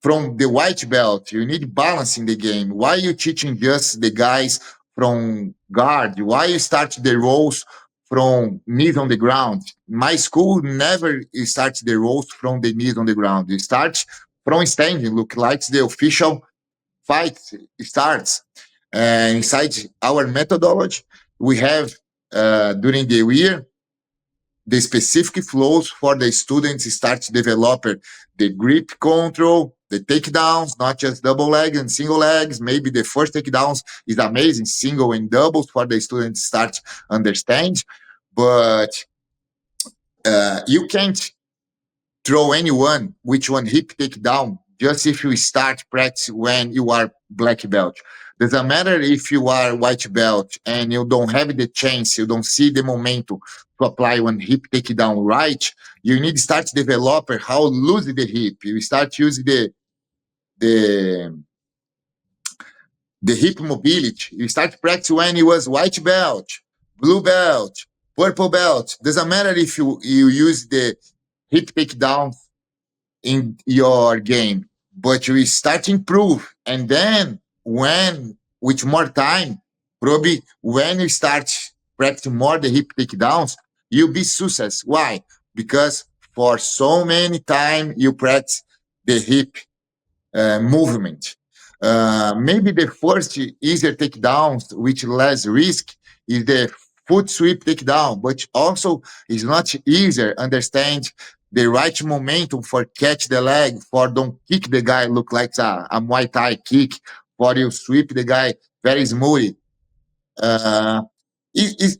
from the white belt. You need balance in the game. Why you teaching just the guys from guard? Why you start the roles from knees on the ground? My school never starts the roles from the knees on the ground. It starts from standing. Look like the official fight starts. Inside our methodology, we have during the year the specific flows for the students start to develop the grip control, the takedowns, not just double leg and single legs. Maybe the first takedowns is amazing, single and doubles for the students start understand. But you can't throw anyone which one hip takedown just if you start practice when you are black belt. Doesn't matter if you are white belt and you don't have the chance, you don't see the momentum to apply one hip takedown right. You need to start develop how loose the hip. You start using the the hip mobility. You start practice when you was white belt, blue belt, purple belt. Doesn't matter if you use the hip takedown in your game, but you start to improve. And then when with more time, probably when you start practicing more the hip takedowns, you'll be success. Why? Because for so many time you practice the hip movement. Maybe the first easier takedowns with less risk is the foot sweep takedown, but also it's not easier understand the right momentum for catch the leg, for don't kick the guy look like a Muay Thai kick, for you sweep the guy very smoothly. Uh, it,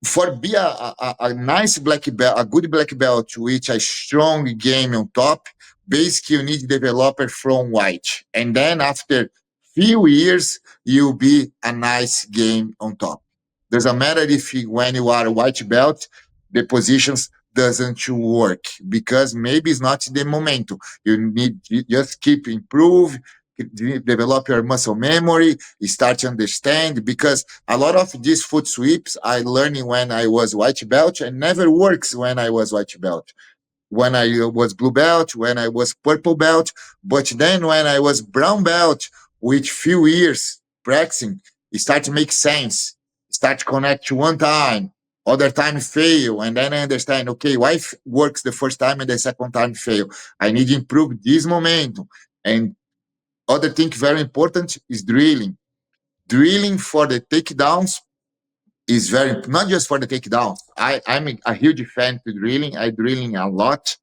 For be a nice black belt, a good black belt with a strong game on top, basically you need developer from white. And then after few years, you'll be a nice game on top. Doesn't matter if when you are a white belt, the positions doesn't work because maybe it's not the momentum. You just keep improve, develop your muscle memory, you start to understand because a lot of these foot sweeps I learned when I was white belt and never works when I was white belt. When I was blue belt, when I was purple belt, but then when I was brown belt, with few years practicing, it start to make sense. Start to connect one time, other time fail, and then I understand. Okay, why works the first time and the second time fail? I need to improve this momentum. And other thing very important is drilling. Drilling for the takedowns is very not just for the takedown. I'm a huge fan to drilling. I drilling a lot.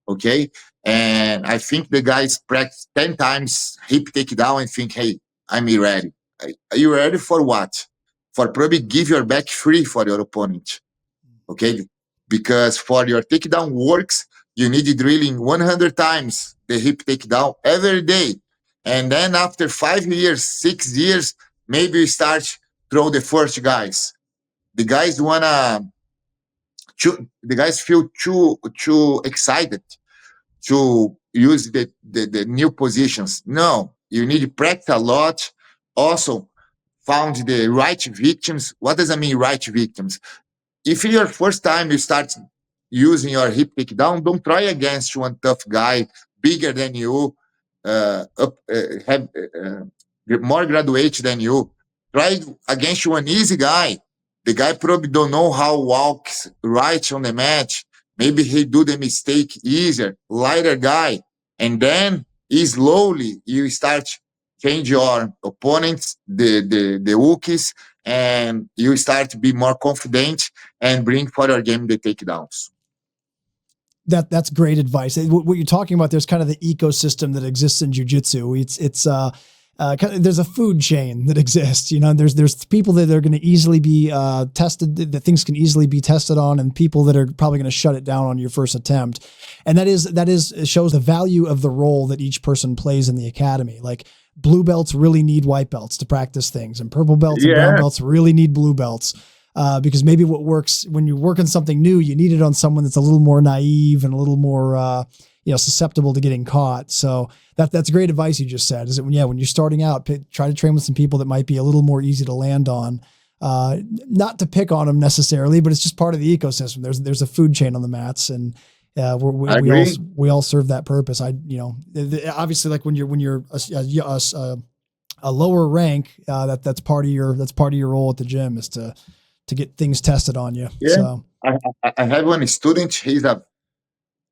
Okay. And I think the guys practice 10 times hip takedown and think, hey, I'm ready. Are you ready for what? For probably give your back free for your opponent. Okay. Because for your takedown works, you need drilling 100 times the hip takedown every day. And then after 5 years, 6 years, maybe you start throw the first guys. The guys wanna the guys feel too excited to use the new positions. No, you need to practice a lot. Also, found the right victims. What does that mean, right victims? If your first time you start using your hip takedown, don't try against one tough guy bigger than you, have more graduate than you. Try against one easy guy. The guy probably don't know how walks right on the match. Maybe he do the mistake easier, lighter guy, and then slowly you start change your opponents, the rookies, and you start to be more confident and bring for your game the takedowns. That's great advice. What you're talking about, there's kind of the ecosystem that exists in jujitsu. Kind of, there's a food chain that exists. You know, there's people that are going to easily be tested, that things can easily be tested on, and people that are probably going to shut it down on your first attempt. And it shows the value of the role that each person plays in the academy. Like blue belts really need white belts to practice things, and purple belts and brown Yeah, belts really need blue belts. Because maybe what works when you're working something new, you need it on someone that's a little more naive and a little more, susceptible to getting caught. So that's great advice you just said. Is that when you're starting out, try to train with some people that might be a little more easy to land on. Not to pick on them necessarily, but it's just part of the ecosystem. There's a food chain on the mats, and I agree. we all serve that purpose. Obviously, like when you're a lower rank, that's part of your role at the gym is to get things tested on you. Yeah, So I have one student.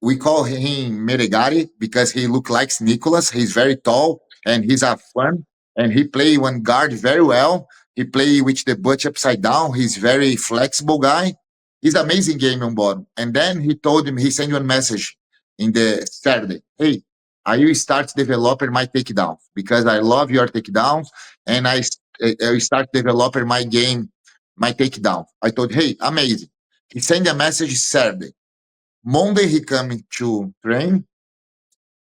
We call him Meregari because he look like Nicholas. He's very tall and he's a fun and he play one guard very well. He play with the butt upside down. He's very flexible guy. He's amazing game on bottom. And then he told him he sent you a message in the Saturday. Hey, I will start developing my takedown because I love your takedowns and I start developing my game, my takedown. I told, hey, amazing. He sent a message Saturday. Monday he coming to train.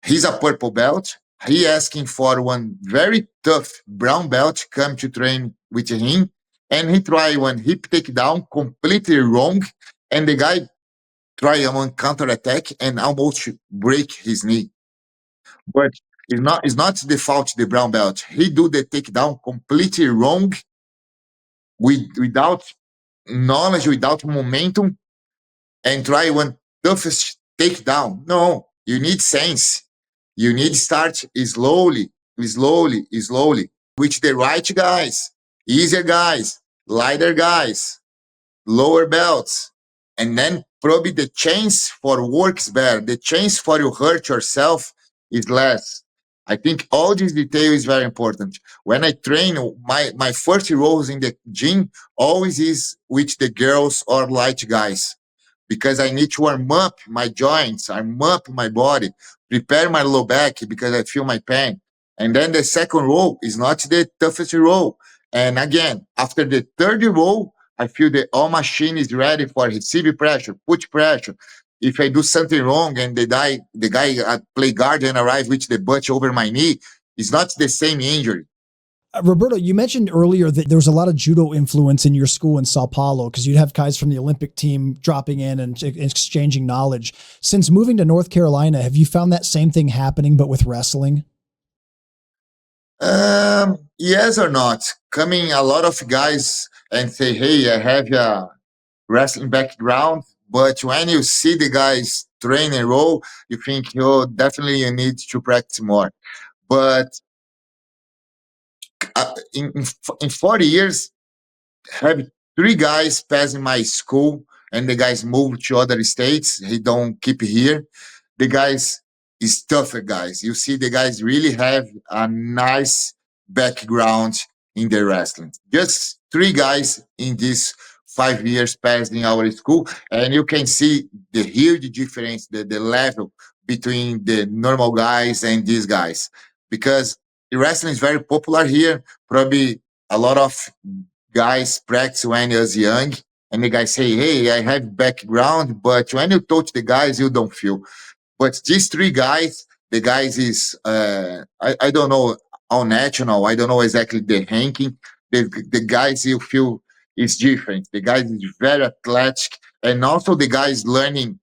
He's a purple belt. He asking for one very tough brown belt come to train with him. And he try one hip takedown completely wrong. And the guy try one counter attack and almost break his knee. But it's not the fault the brown belt. He do the takedown completely wrong without knowledge, without momentum, and try one toughest takedown. No, you need sense. You need start slowly, slowly, slowly, with the right guys, easier guys, lighter guys, lower belts, and then probably the chance for works better. The chance for you hurt yourself is less. I think all this detail is very important. When I train, my first roles in the gym always is with the girls or light guys because I need to warm up my joints, warm up my body, prepare my low back because I feel my pain. And then the second row is not the toughest row. And again, after the third row, I feel the all machine is ready for receive pressure, put pressure. If I do something wrong and the guy play guard and arrive with the butt over my knee, it's not the same injury. Roberto, you mentioned earlier that there was a lot of judo influence in your school in Sao Paulo because you'd have guys from the Olympic team dropping in and exchanging knowledge. Since moving to North Carolina, have you found that same thing happening but with wrestling? Yes or not? Coming a lot of guys and say, "Hey, I have a wrestling background," but when you see the guys train and roll, you think, "Oh, definitely you need to practice more." But in 40 years, have three guys passing my school, and the guys move to other states. He don't keep here. The guys is tougher guys. You see, the guys really have a nice background in the wrestling. Just three guys in these 5 years passing our school, and you can see the huge difference, the level between the normal guys and these guys. Because the wrestling is very popular here. Probably a lot of guys practice when I was young, and the guys say, "Hey, I have background," but when you touch the guys, you don't feel. But these three guys, the guys is I don't know how national. I don't know exactly the ranking. The guys you feel is different. The guys is very athletic, and also the guys learning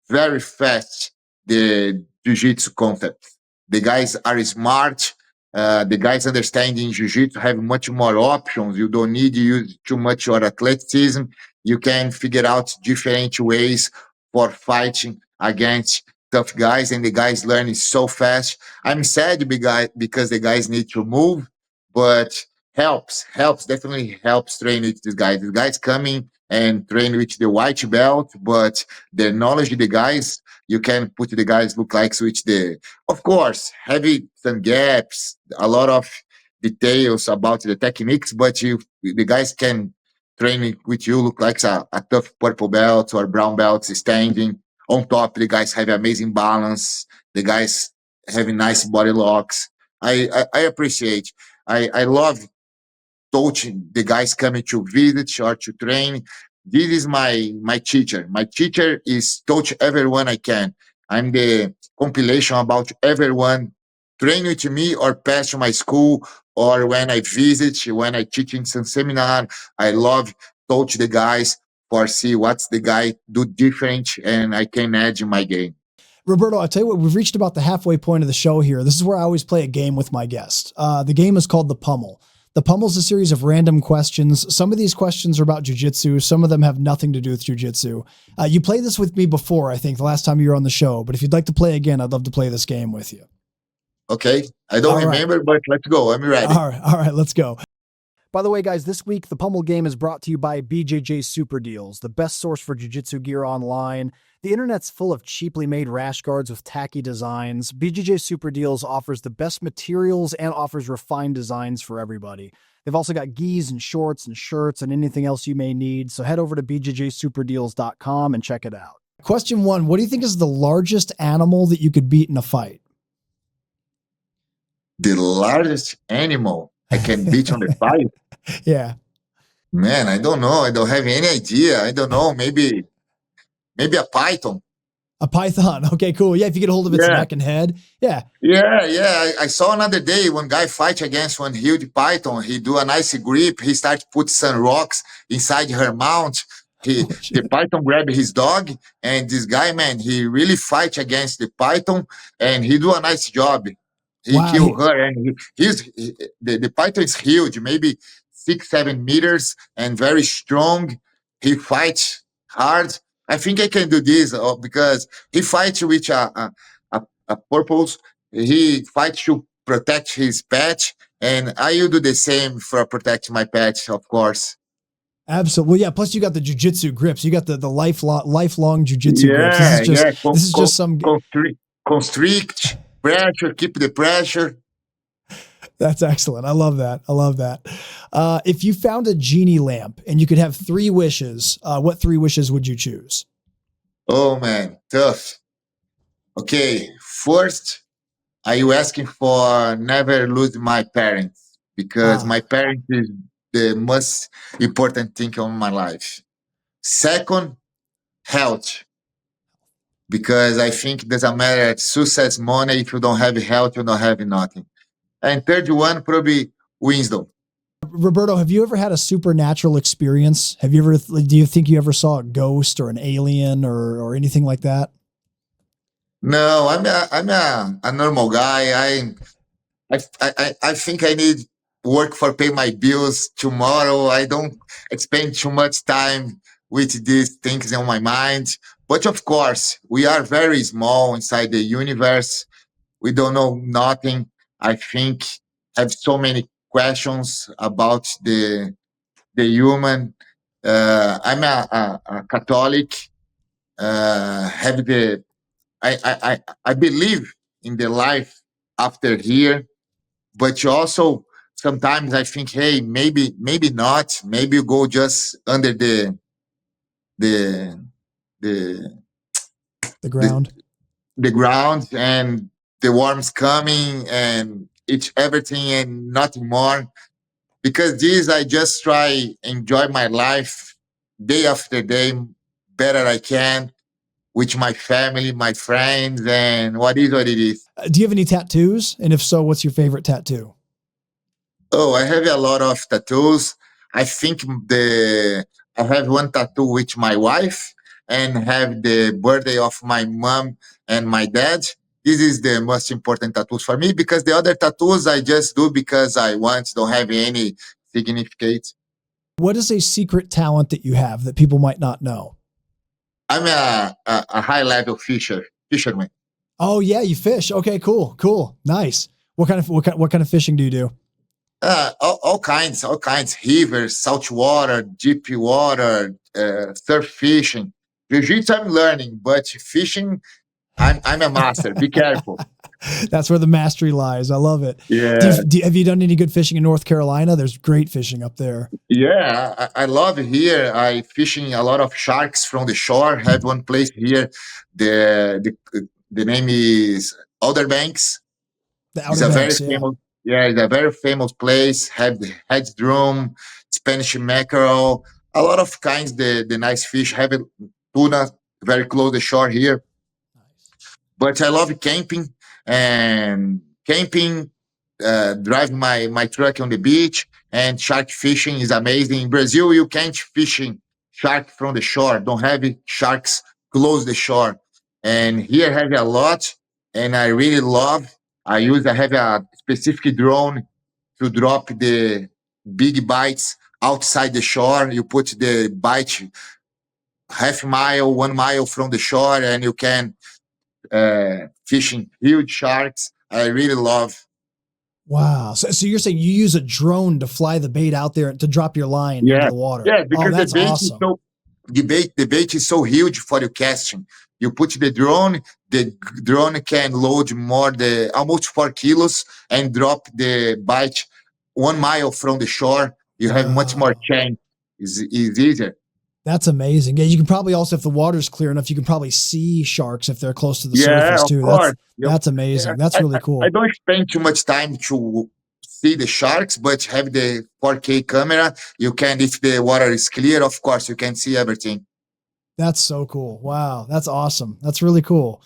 very fast the jiu-jitsu concept. The guys are smart. The guys understanding jiu-jitsu have much more options. You don't need to use too much your athleticism. You can figure out different ways for fighting against tough guys, and the guys learning so fast. I'm sad because the guys need to move, but helps definitely helps train with these guys. The guys coming and train with the white belt, but the knowledge of the guys, you can put the guys look like with the, of course, heavy some gaps, a lot of details about the techniques, but you the guys can train with you look like a tough purple belt or brown belt standing on top. The guys have amazing balance. The guys have nice body locks. I appreciate. I love coaching the guys coming to visit or to train. This is my teacher. My teacher is coach everyone I can. I'm the compilation about everyone train with me or pass to my school or when I visit, when I teach in some seminar. I love coach the guys for see what's the guy do different and I can add in my game. Roberto, I'll tell you what, we've reached about the halfway point of the show here. This is where I always play a game with my guests. The game is called The Pummel. The Pummel is a series of random questions. Some of these questions are about jujitsu. Some of them have nothing to do with jujitsu. You played this with me before, I think, the last time you were on the show. But if you'd like to play again, I'd love to play this game with you. Okay. I don't All right. remember, but let's go. I'm ready. All right, let's go. By the way, guys, this week the Pummel game is brought to you by BJJ Super Deals, the best source for jiu-jitsu gear online. The internet's full of cheaply made rash guards with tacky designs. BJJ Super Deals offers the best materials and offers refined designs for everybody. They've also got gis and shorts and shirts and anything else you may need, so head over to bjjsuperdeals.com and check it out. Question 1, what do you think is the largest animal that you could beat in a fight? The largest animal I can beat on the fight? Yeah. Man, I don't know. I don't have any idea. I don't know. Maybe a python. A python. Okay, cool. Yeah, if you get a hold of its Yeah. neck and head. Yeah. Yeah. I saw another day one guy fight against one huge python. He do a nice grip. He start put some rocks inside her mouth. The python grabbed his dog, and this guy, man, he really fight against the python, and he do a nice job. He Wow. kill her, and the python is huge, maybe 6-7 meters, and very strong. He fights hard. I think I can do this because he fights with a purpose. He fights to protect his pet, and I will do the same for protect my pet, of course. Absolutely. Well, yeah. Plus, you got the jujitsu grips. You got the lifelong jujitsu grips. Yeah, yeah. This is just some. Constrict, pressure, keep the pressure. That's excellent. I love that. I love that. If you found a genie lamp and you could have 3 wishes, what 3 wishes would you choose? Oh man, tough. Okay, first, are you asking for never lose my parents? Because Ah, my parents is the most important thing on my life. Second, health, because I think it doesn't matter success, money. If you don't have health, you don't have nothing. And third one, probably wisdom. Roberto, have you ever had a supernatural experience? Have you ever, do you think you ever saw a ghost or an alien or anything like that? No, I'm a normal guy. I think I need work for pay my bills tomorrow. I don't spend too much time with these things on my mind. But of course, we are very small inside the universe. We don't know nothing. I think have so many questions about the human. I'm a Catholic. Have the I believe in the life after here, but you also sometimes I think, hey, maybe not. Maybe you go just under the the The the, ground. the ground, and the worms coming and eat everything and nothing more. Because this I just try enjoy my life day after day better I can with my family, my friends, and what it is. Do you have any tattoos? And if so, what's your favorite tattoo? Oh, I have a lot of tattoos. I think the I have one tattoo with my wife and have the birthday of my mom and my dad. This is the most important tattoos for me because the other tattoos I just do because I want, don't have any significance. What is a secret talent that you have that people might not know? I'm a high level fisherman. Oh yeah, you fish. Okay, cool, cool, nice. What kind of fishing do you do? All kinds, rivers, saltwater, deep water, surf fishing. Jiu-jitsu I'm learning, but fishing I'm a master. Be careful. That's where the mastery lies. I love it. Yeah, Have you done any good fishing in North Carolina? There's great fishing up there. yeah. I love it here. I fishing a lot of sharks from the shore. Have one place here. The name is Outer Banks. The It's Outer a very Banks, yeah. famous, yeah, it's a very famous place. Have the hedge drum, Spanish mackerel, a lot of kinds. The nice fish. Have it, tuna very close to the shore here. Nice. But I love camping and camping, drive my truck on the beach, and shark fishing is amazing. In Brazil, you can't fishing shark from the shore. Don't have it, sharks close the shore. And here have a lot, and I really love. I have a specific drone to drop the big bites outside the shore. You put the bite half mile, 1 mile from the shore, and you can fishing huge sharks. I really love. Wow. So you're saying you use a drone to fly the bait out there to drop your line into Yeah, the water? yeah, Oh, because that's awesome. the bait is so huge for your casting. You put the drone can load more the almost 4 kilos and drop the bite 1 mile from the shore. You have much more Wow. chance. Is easier. That's amazing. Yeah, you can probably also, if the water's clear enough, you can probably see sharks if they're close to the Yeah, surface of too. course. Yep. That's Yeah, amazing. That's really I cool. don't spend too much time to see the sharks, but have the 4K camera. You can, if the water is clear, of course, you can see everything. That's so cool. Wow, that's awesome. That's really cool.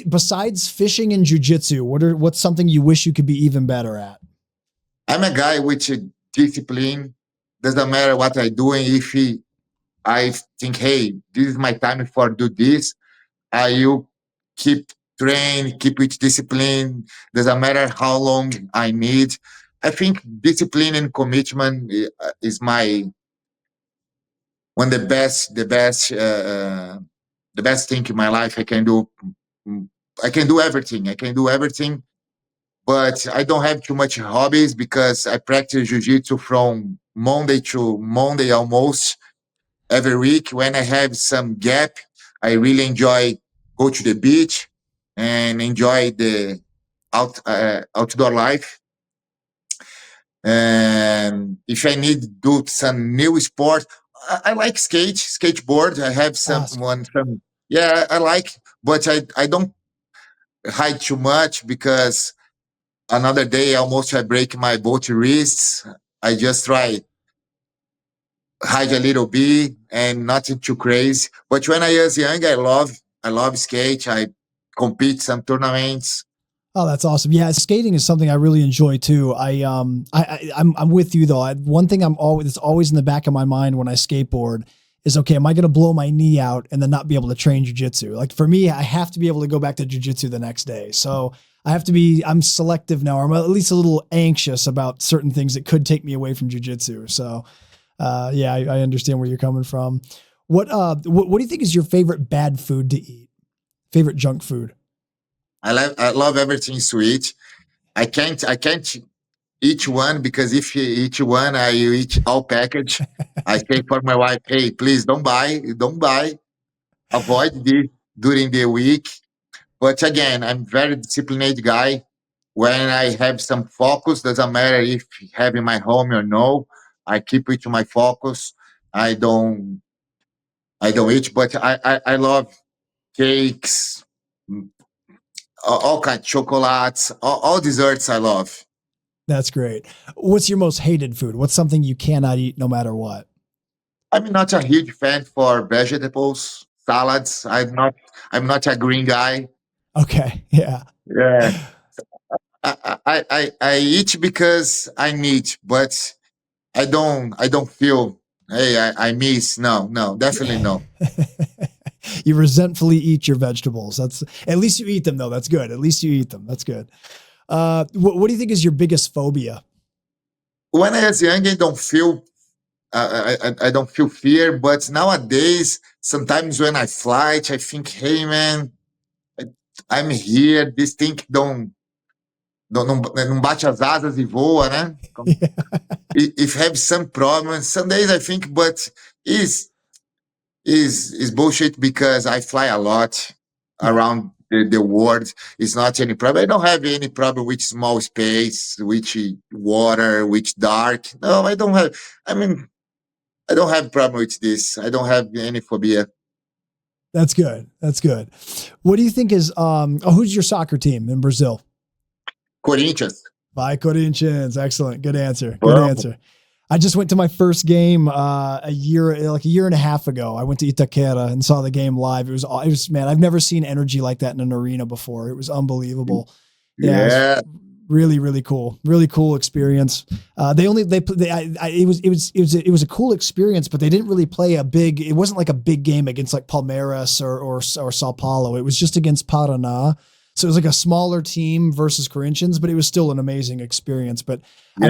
Besides fishing and jujitsu, what's something you wish you could be even better at? I'm a guy with a discipline. Doesn't matter what I doing. I think, hey, this is my time for do this. I will keep train, keep with discipline. Doesn't matter how long I need. I think discipline and commitment is my one of the best thing in my life I can do. Mm, I can do everything. I can do everything, but I don't have too much hobbies because I practice jiu-jitsu from Monday to Monday almost every week. When I have some gap, I really enjoy go to the beach and enjoy the outdoor life. And if I need to do some new sport, I like skateboard. I have Ah, some, yeah, I like, but I don't hide too much because another day almost I break my both wrists. I just try hide a little bit and nothing too crazy. But when I was young, I love skate. I compete some tournaments. Oh, that's awesome. Yeah, skating is something I really enjoy too. I'm with you though. One thing it's always in the back of my mind when I skateboard is, okay, am I going to blow my knee out and then not be able to train jujitsu? Like for me, I have to be able to go back to jujitsu the next day. So I'm selective now, or I'm at least a little anxious about certain things that could take me away from jujitsu. So, yeah, I understand where you're coming from. What do you think is your favorite bad food to eat? Favorite junk food? I love everything sweet. I can't eat one because if you eat one, I eat all package. I say for my wife, hey, please don't buy, avoid this during the week. But again, I'm very disciplined guy. When I have some focus, doesn't matter if have in my home or no, I keep it to my focus. I don't I don't eat, but I love cakes, mm, all kind chocolates, all desserts I love. That's great. What's your most hated food? What's something you cannot eat no matter what? I'm not a huge fan for vegetables, salads. I'm not a green guy. Okay. Yeah. Yeah. I eat because I need, but I don't feel hey I miss. No, no, definitely no. You resentfully eat your vegetables. That's at least you eat them though. That's good. At least you eat them. That's good. What do you think is your biggest phobia? When I was young, I don't feel I don't feel fear, but nowadays, sometimes when I fly, I think, hey man, I- I'm here. This thing não bate as asas e voa, né? If have some problems, some days I think, but is is bullshit because I fly a lot Yeah, around the world. It's not any problem. I don't have any problem with small space, with water, with dark. No, I don't have. I mean, I don't have problem with this. I don't have any phobia. that's good. That's good. What do you think is who's your soccer team in Brazil? Corinthians. By Corinthians. Excellent. Good answer. Good Vamos. answer. I just went to my first game like a year and a half ago. I went to Itaquera and saw the game live. It was man, I've never seen energy like that in an arena before. It was unbelievable. Yeah, it was Yeah. really really cool experience. It was a cool experience, but they didn't really play a big. It wasn't like a big game against like Palmeiras or Sao Paulo. It was just against Paraná. So it was like a smaller team versus Corinthians, but it was still an amazing experience. But Yeah. I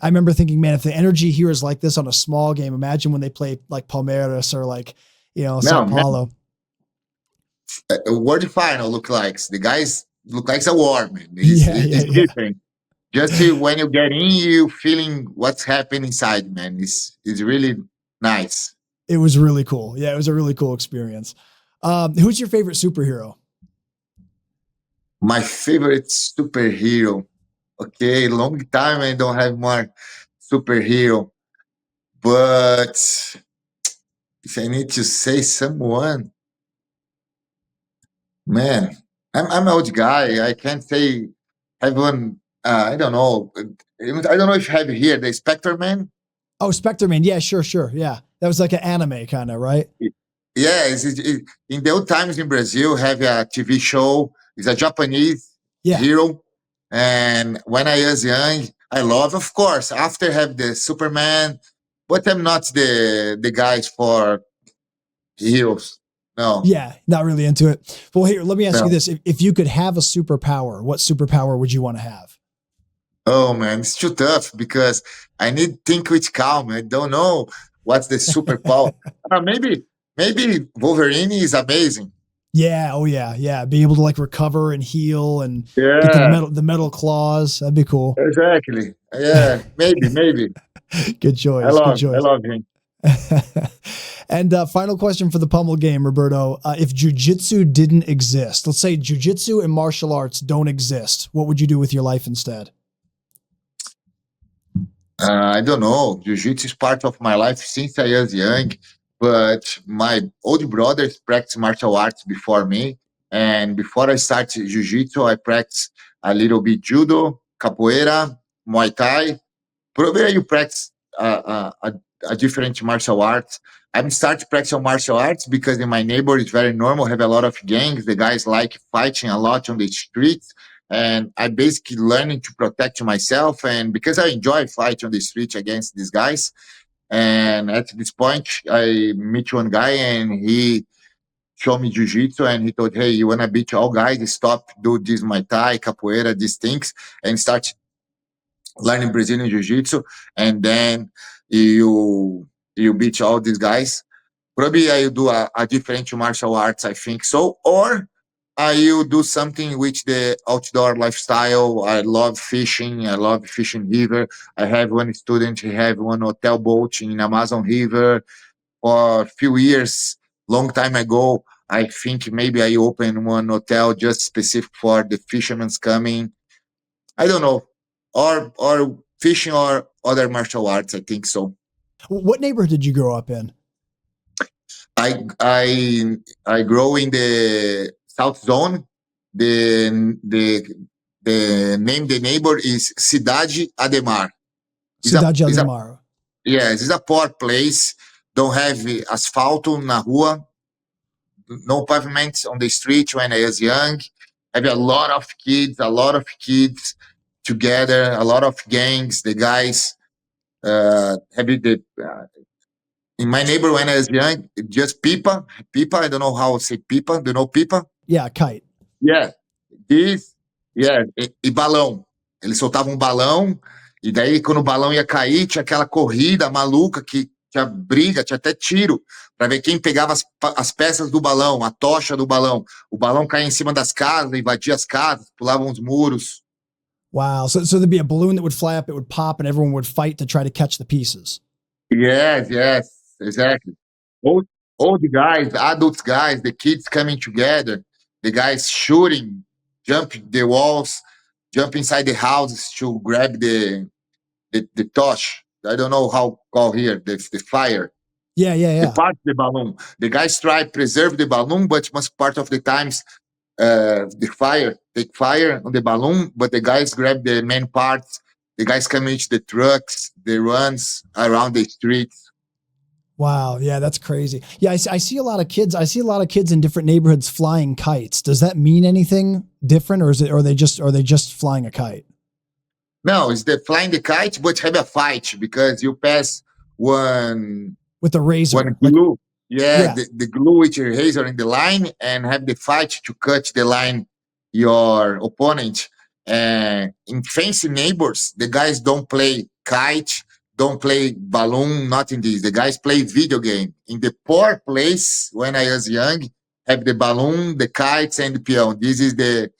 remember thinking, man, if the energy here is like this on a small game, imagine when they play like Palmeiras or like, Sao No, man. Paulo. World final look like the guys look like a war, man. Yeah, yeah, It's yeah. different. Just when you get in, you feeling what's happening inside, man. It's really nice. It was really cool. Yeah, it was a really cool experience. Who's your favorite superhero? My favorite superhero. Okay, long time I don't have more superhero, but if I need to say someone, man, I'm an old guy. I can't say have one. I don't know. I don't know if you have here the Spectre Man. Oh, Spectre Man. Yeah, sure, sure. Yeah, that was like an anime kind of, right? Yeah, in the old times in Brazil, have a TV show. It's a Japanese Yeah, hero, and when I was young, I love, of course. After have the Superman, but I'm not the guys for heroes. No, yeah. Not really into it. Well, here, let me ask you no. this: if you could have a superpower, what superpower would you want to have? Oh man, it's too tough because I need think with calm. I don't know what's the superpower. Maybe Wolverine is amazing. Yeah. Oh, yeah. Yeah. Being able to like recover and heal and get Yeah, the metal claws. That'd be cool. exactly. Yeah, maybe. Good choice. Good I choice. love him. And final question for the pummel game, Roberto. If jujitsu didn't exist, let's say jujitsu and martial arts don't exist, what would you do with your life instead? I don't know. Jiu-Jitsu is part of my life since I was young, but my older brothers practiced martial arts before me. And before I started Jiu-Jitsu, I practiced a little bit judo, capoeira, Muay Thai, Probably you practice a different martial arts. I'm starting to practice martial arts because in my neighbor it's very normal, have a lot of gangs. The guys like fighting a lot on the streets. And I basically learning to protect myself. And because I enjoy fighting on the street against these guys. And at this point, I meet one guy and he showed me jiu-jitsu and he told, hey, you want to beat all guys? Stop, do this Muay Thai, capoeira, these things, and start learning Brazilian jiu-jitsu, and then you beat all these guys. Probably I will do a different martial arts, I think so, or I will do something with the outdoor lifestyle. I love fishing. I love fishing river. I have one student. He have one hotel boat in Amazon River for a few years, long time ago. I think maybe I open one hotel just specific for the fishermen's coming. I don't know, or fishing or other martial arts. I think so. What neighborhood did you grow up in? I grow in the South Zone. The the name the neighbor is Cidade Ademar. Cidade Is a Ademar. yes, it's a poor place. Don't have asfalto na rua, no pavements on the street when I was young. Have a lot of kids together, a lot of gangs. The guys have the in my neighbor when I was young, just pipa. I don't know how to say pipa. Do you know pipa? Yeah, kite. Yeah, this, yeah, e balão. Eles soltavam um balão, e daí quando o balão ia cair, tinha aquela corrida maluca que tinha briga, tinha até tiro, para ver quem pegava as peças do balão, a tocha do balão. O balão caía em cima das casas, invadia as casas, pulavam os muros. Wow. So there'd be a balloon that would fly up, it would pop, and everyone would fight to try to catch the pieces. Yes, yes, exactly. Old, old guys, adult guys, the kids coming together, the guys shooting, jump the walls, jump inside the houses to grab the torch. I don't know how call here the fire, Yeah, yeah, the yeah. part of the balloon. The guys try to preserve the balloon, but most part of the times the fire take fire on the balloon, but the guys grab the main parts. The guys come into the trucks, the runs around the streets. Wow. Yeah, that's crazy. Yeah, I see a lot of kids. I see a lot of kids in different neighborhoods flying kites. Does that mean anything different, or is it, or are they just flying a kite? No, it's the flying the kite, but have a fight because you pass one With the razor, one like, glue. Yeah, yeah, the glue with your razor in the line and have the fight to cut the line your opponent. And in fancy neighbors, the guys don't play kite, don't play balloon, nothing this. The guys play video game. In the poor place when I was young, have the balloon, the kites, and the peon. This is the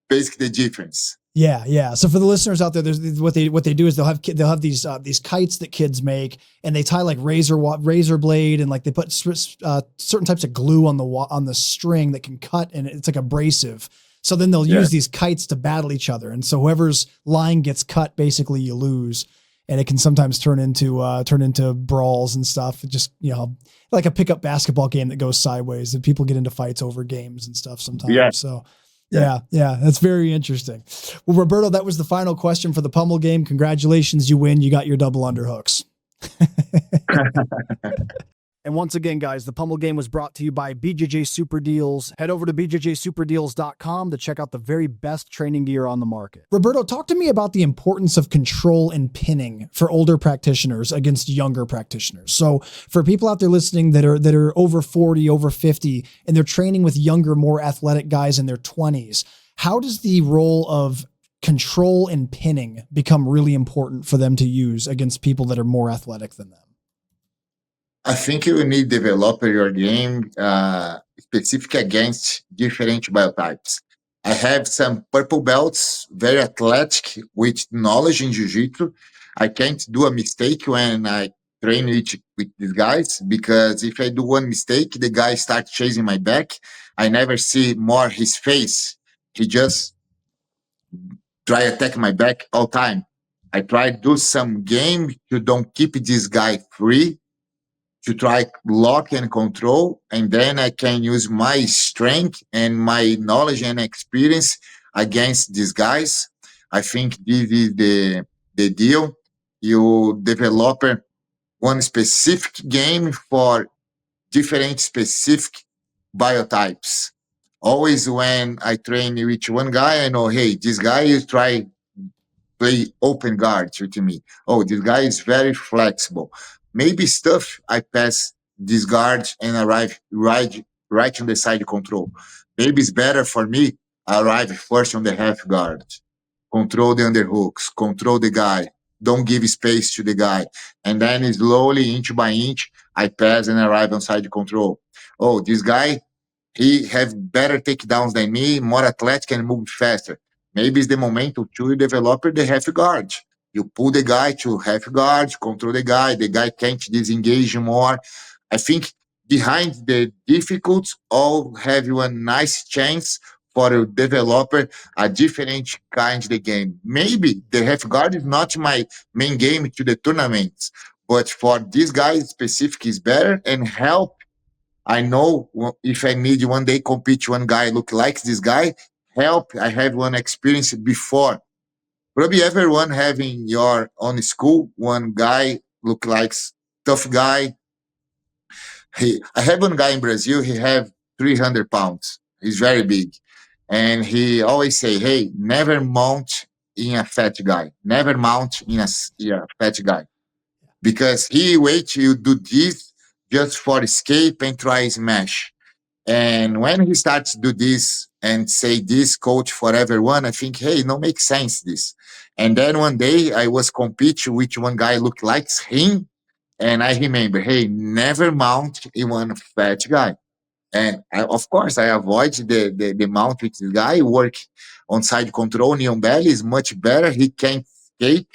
basically the difference. yeah, yeah. So for the listeners out there, there's what they do is they'll have these kites that kids make, and they tie like razor blade, and like they put certain types of glue on the string that can cut, and it's like abrasive. So then they'll use these kites to battle each other, and so whoever's line gets cut, basically you lose, and it can sometimes turn into brawls and stuff. Just like a pickup basketball game that goes sideways, and people get into fights over games and stuff sometimes. Yeah. So. Yeah, that's very interesting. Well, Roberto, that was the final question for the Pummel game. Congratulations, you win. You got your double underhooks. And once again, guys, the Pummel game was brought to you by BJJ Super Deals. Head over to bjjsuperdeals.com to check out the very best training gear on the market. Roberto, talk to me about the importance of control and pinning for older practitioners against younger practitioners. So for people out there listening that are over 40, over 50, and they're training with younger, more athletic guys in their 20s, how does the role of control and pinning become really important for them to use against people that are more athletic than them? I think you need to develop your game specific against different biotypes. I have some purple belts, very athletic with knowledge in jiu-jitsu. I can't do a mistake when I train with these guys because if I do one mistake, the guy starts chasing my back. I never see more his face. He just try attack my back all time. I try do some game to don't keep this guy free to try lock and control, and then I can use my strength and my knowledge and experience against these guys. I think this is the deal. you develop one specific game for different specific biotypes. Always when I train with one guy, I know, hey, this guy is try play open guards with me. Oh, this guy is very flexible. Maybe stuff I pass this guard and arrive right on the side control. Maybe it's better for me arrive first on the half guard, control the underhooks, control the guy, don't give space to the guy, and then slowly inch by inch I pass and arrive on side control. Oh, this guy he have better takedowns than me, more athletic and move faster. Maybe it's the moment to develop the half guard. You pull the guy to half guard, control the guy can't disengage more. I think behind the difficulties, all have you a nice chance for a developer a different kind of the game. Maybe the half guard is not my main game to the tournaments, but for this guy specific is better and help. I know if I need one day compete one guy look like this guy, help. I have one experience before. Probably everyone having your own school, one guy look like tough guy. I have one guy in Brazil. He have 300 pounds. He's very big, and he always say, "Hey, never mount in a fat guy. Never mount in a fat guy because he wait you do this just for escape and try smash." And when he starts to do this and say this coach for everyone, I think, hey, no make sense this. And then one day I was competing with one guy looked like him, and I remember, hey, never mount in one fat guy. And of course, I avoid the mount with the guy. Work on side control. Neon Belly is much better. He can escape.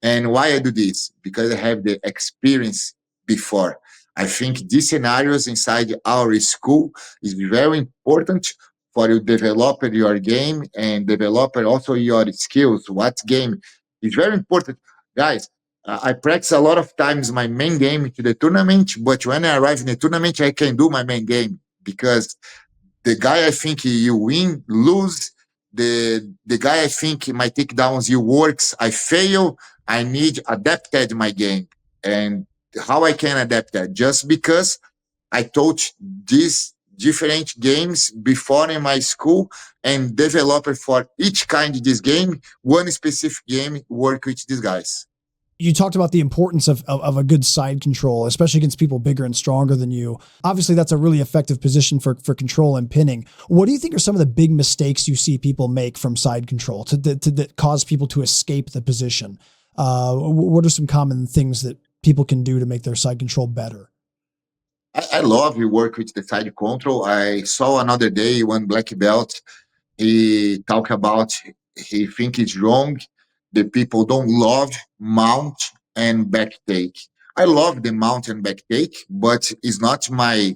And why I do this? Because I have the experience before. I think these scenarios inside our school is very important for you develop your game and develop also your skills. What game is very important, guys. I practice a lot of times my main game to the tournament, but when I arrive in the tournament, I can do my main game because the guy I think you win, lose. The guy I think my takedowns you works, I fail. I need adapted my game. And how I can adapt that? Just because I taught these different games before in my school and develop for each kind of this game, one specific game work with these guys. You talked about the importance of a good side control, especially against people bigger and stronger than you. Obviously, that's a really effective position for control and pinning. What do you think are some of the big mistakes you see people make from side control that cause people to escape the position? What are some common things that people can do to make their side control better? I love you work with the side control. I saw another day one black belt. He talk about he think it's wrong. The people don't love mount and back take. I love the mount and back take, but it's not my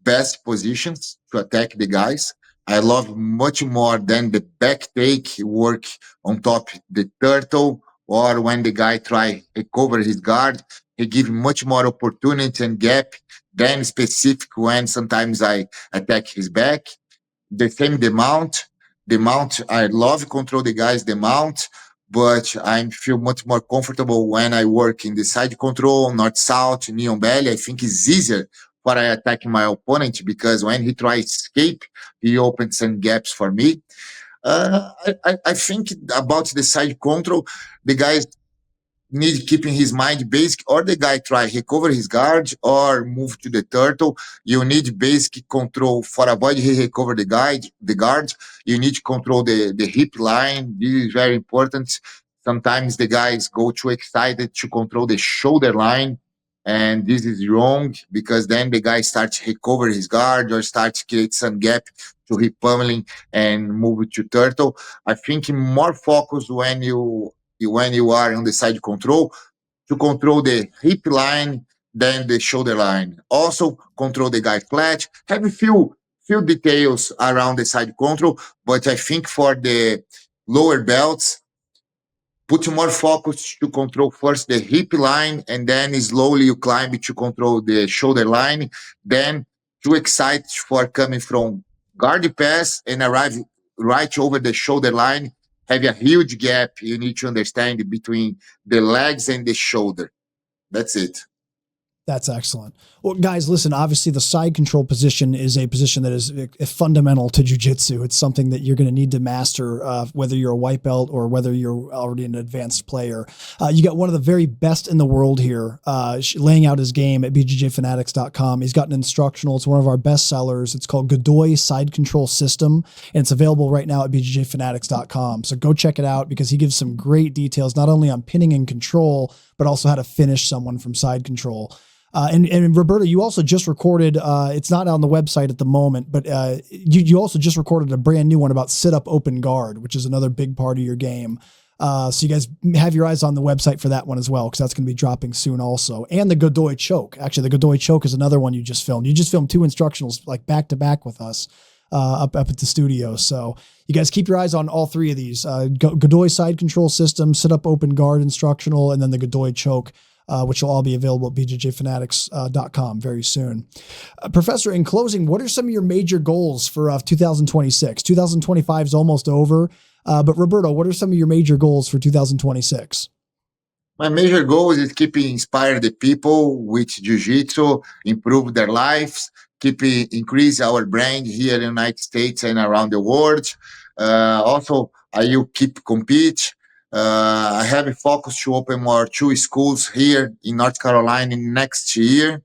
best positions to attack the guys. I love much more than the back take work on top the turtle or when the guy try recover his guard. He give much more opportunity and gap than specific when sometimes I attack his back. The same the mount. The mount, I love control the guys, the mount, but I feel much more comfortable when I work in the side control, north south, neon belly. I think it's easier for I attack my opponent because when he tries escape, he opens some gaps for me. I think about the side control, the guys need keeping his mind basic or the guy try recover his guard or move to the turtle. You need basic control for avoid he recover the guard. You need to control the hip line. This is very important. Sometimes the guys go too excited to control the shoulder line, and this is wrong because then the guy starts recover his guard or starts create some gap to hip pummeling and move to turtle. I think more focus when you are on the side control to control the hip line than the shoulder line. Also control the guy flat. Have a few details around the side control, but I think for the lower belts, put more focus to control first the hip line and then slowly you climb to control the shoulder line. Then too excited for coming from guard pass and arrive right over the shoulder line. have a huge gap you need to understand between the legs and the shoulder. That's it. That's excellent. Well, guys, listen, obviously the side control position is a position that is fundamental to jiu-jitsu. It's something that you're going to need to master, whether you're a white belt or whether you're already an advanced player. You got one of the very best in the world here, laying out his game at bjjfanatics.com. He's got an instructional. It's one of our best sellers. It's called Godoi Side Control System, and it's available right now at bjjfanatics.com. So go check it out because he gives some great details, not only on pinning and control, but also how to finish someone from side control. And Roberto, you also just recorded, it's not on the website at the moment, but you also just recorded a brand new one about sit-up open guard, which is another big part of your game. So you guys have your eyes on the website for that one as well, because that's going to be dropping soon also. And the Godoi choke. Actually, the Godoi choke is another one you just filmed. You just filmed 2 instructionals like back-to-back with us up at the studio. So you guys keep your eyes on all 3 of these. Godoi side control system, sit-up open guard instructional, and then the Godoi choke, which will all be available at bjjfanatics.com very soon. Professor, in closing, what are some of your major goals for 2026? 2025 is almost over, but Roberto, what are some of your major goals for 2026? My major goal is keep inspire the people with jiu-jitsu, improve their lives, increase our brand here in the United States and around the world. Also, I will keep compete. I have a focus to open more 2 schools here in North Carolina next year.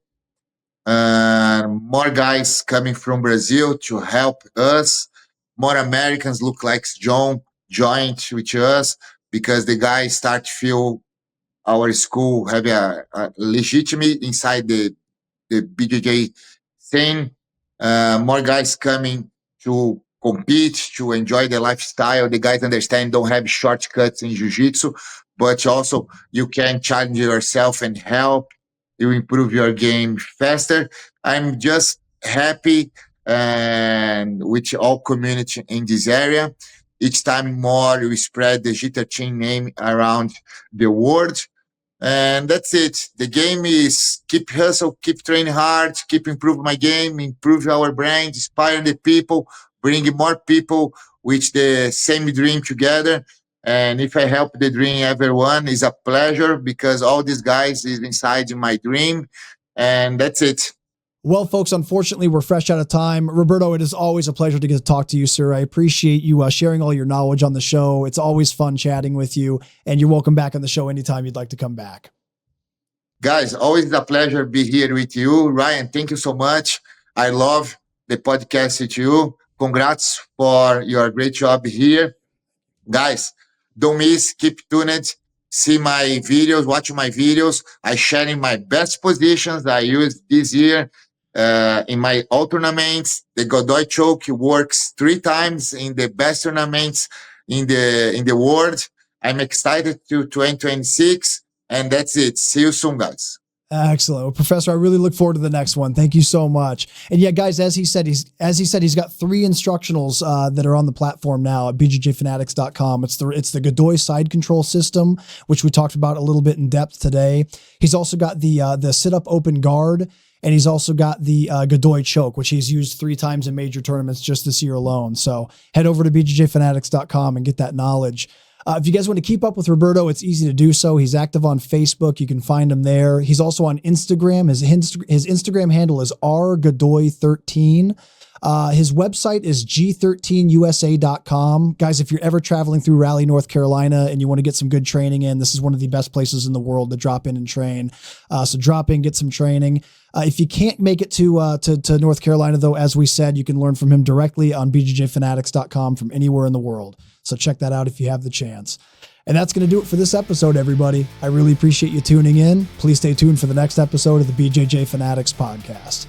More guys coming from Brazil to help us. More Americans look like John joined with us because the guys start to feel our school have a legitimate inside the BJJ scene. More guys coming to compete, to enjoy the lifestyle. The guys understand don't have shortcuts in jiu-jitsu, but also you can challenge yourself and help you improve your game faster. I'm just happy and with all community in this area. Each time more we spread the Jitter Team name around the world. And that's it. The game is keep hustle, keep training hard, keep improve my game, improve our brand, inspire the people, bring more people with the same dream together. And if I help the dream everyone, is a pleasure because all these guys is inside my dream. And that's it. Well, folks, unfortunately, we're fresh out of time. Roberto, it is always a pleasure to get to talk to you, sir. I appreciate you sharing all your knowledge on the show. It's always fun chatting with you, and you're welcome back on the show anytime you'd like to come back. Guys, always a pleasure to be here with you. Ryan, thank you so much. I love the podcast with you. Congrats for your great job here. Guys, don't miss, keep tuned. See my videos, watch my videos. I sharing my best positions I used this year in my all tournaments. The Godoi choke works 3 times in the best tournaments in the world. I'm excited to 2026, and that's it. See you soon, guys. Excellent. Well, Professor, I really look forward to the next one. Thank you so much. And yeah, guys, as he said, he's got 3 instructionals that are on the platform now at bjjfanatics.com. It's the Godoi side control system, which we talked about a little bit in depth today. He's also got the sit-up open guard, and he's also got the Godoi choke, which he's used 3 times in major tournaments just this year alone. So head over to bjjfanatics.com and get that knowledge. If you guys want to keep up with Roberto, it's easy to do so. He's active on Facebook. You can find him there. He's also on Instagram. His Instagram handle is rgodoi13. His website is g13usa.com. Guys, if you're ever traveling through Raleigh, North Carolina, and you want to get some good training in, this is one of the best places in the world to drop in and train. So drop in, get some training. If you can't make it to North Carolina, though, as we said, you can learn from him directly on bjjfanatics.com from anywhere in the world. So check that out if you have the chance. And that's going to do it for this episode, everybody. I really appreciate you tuning in. Please stay tuned for the next episode of the BJJ Fanatics podcast.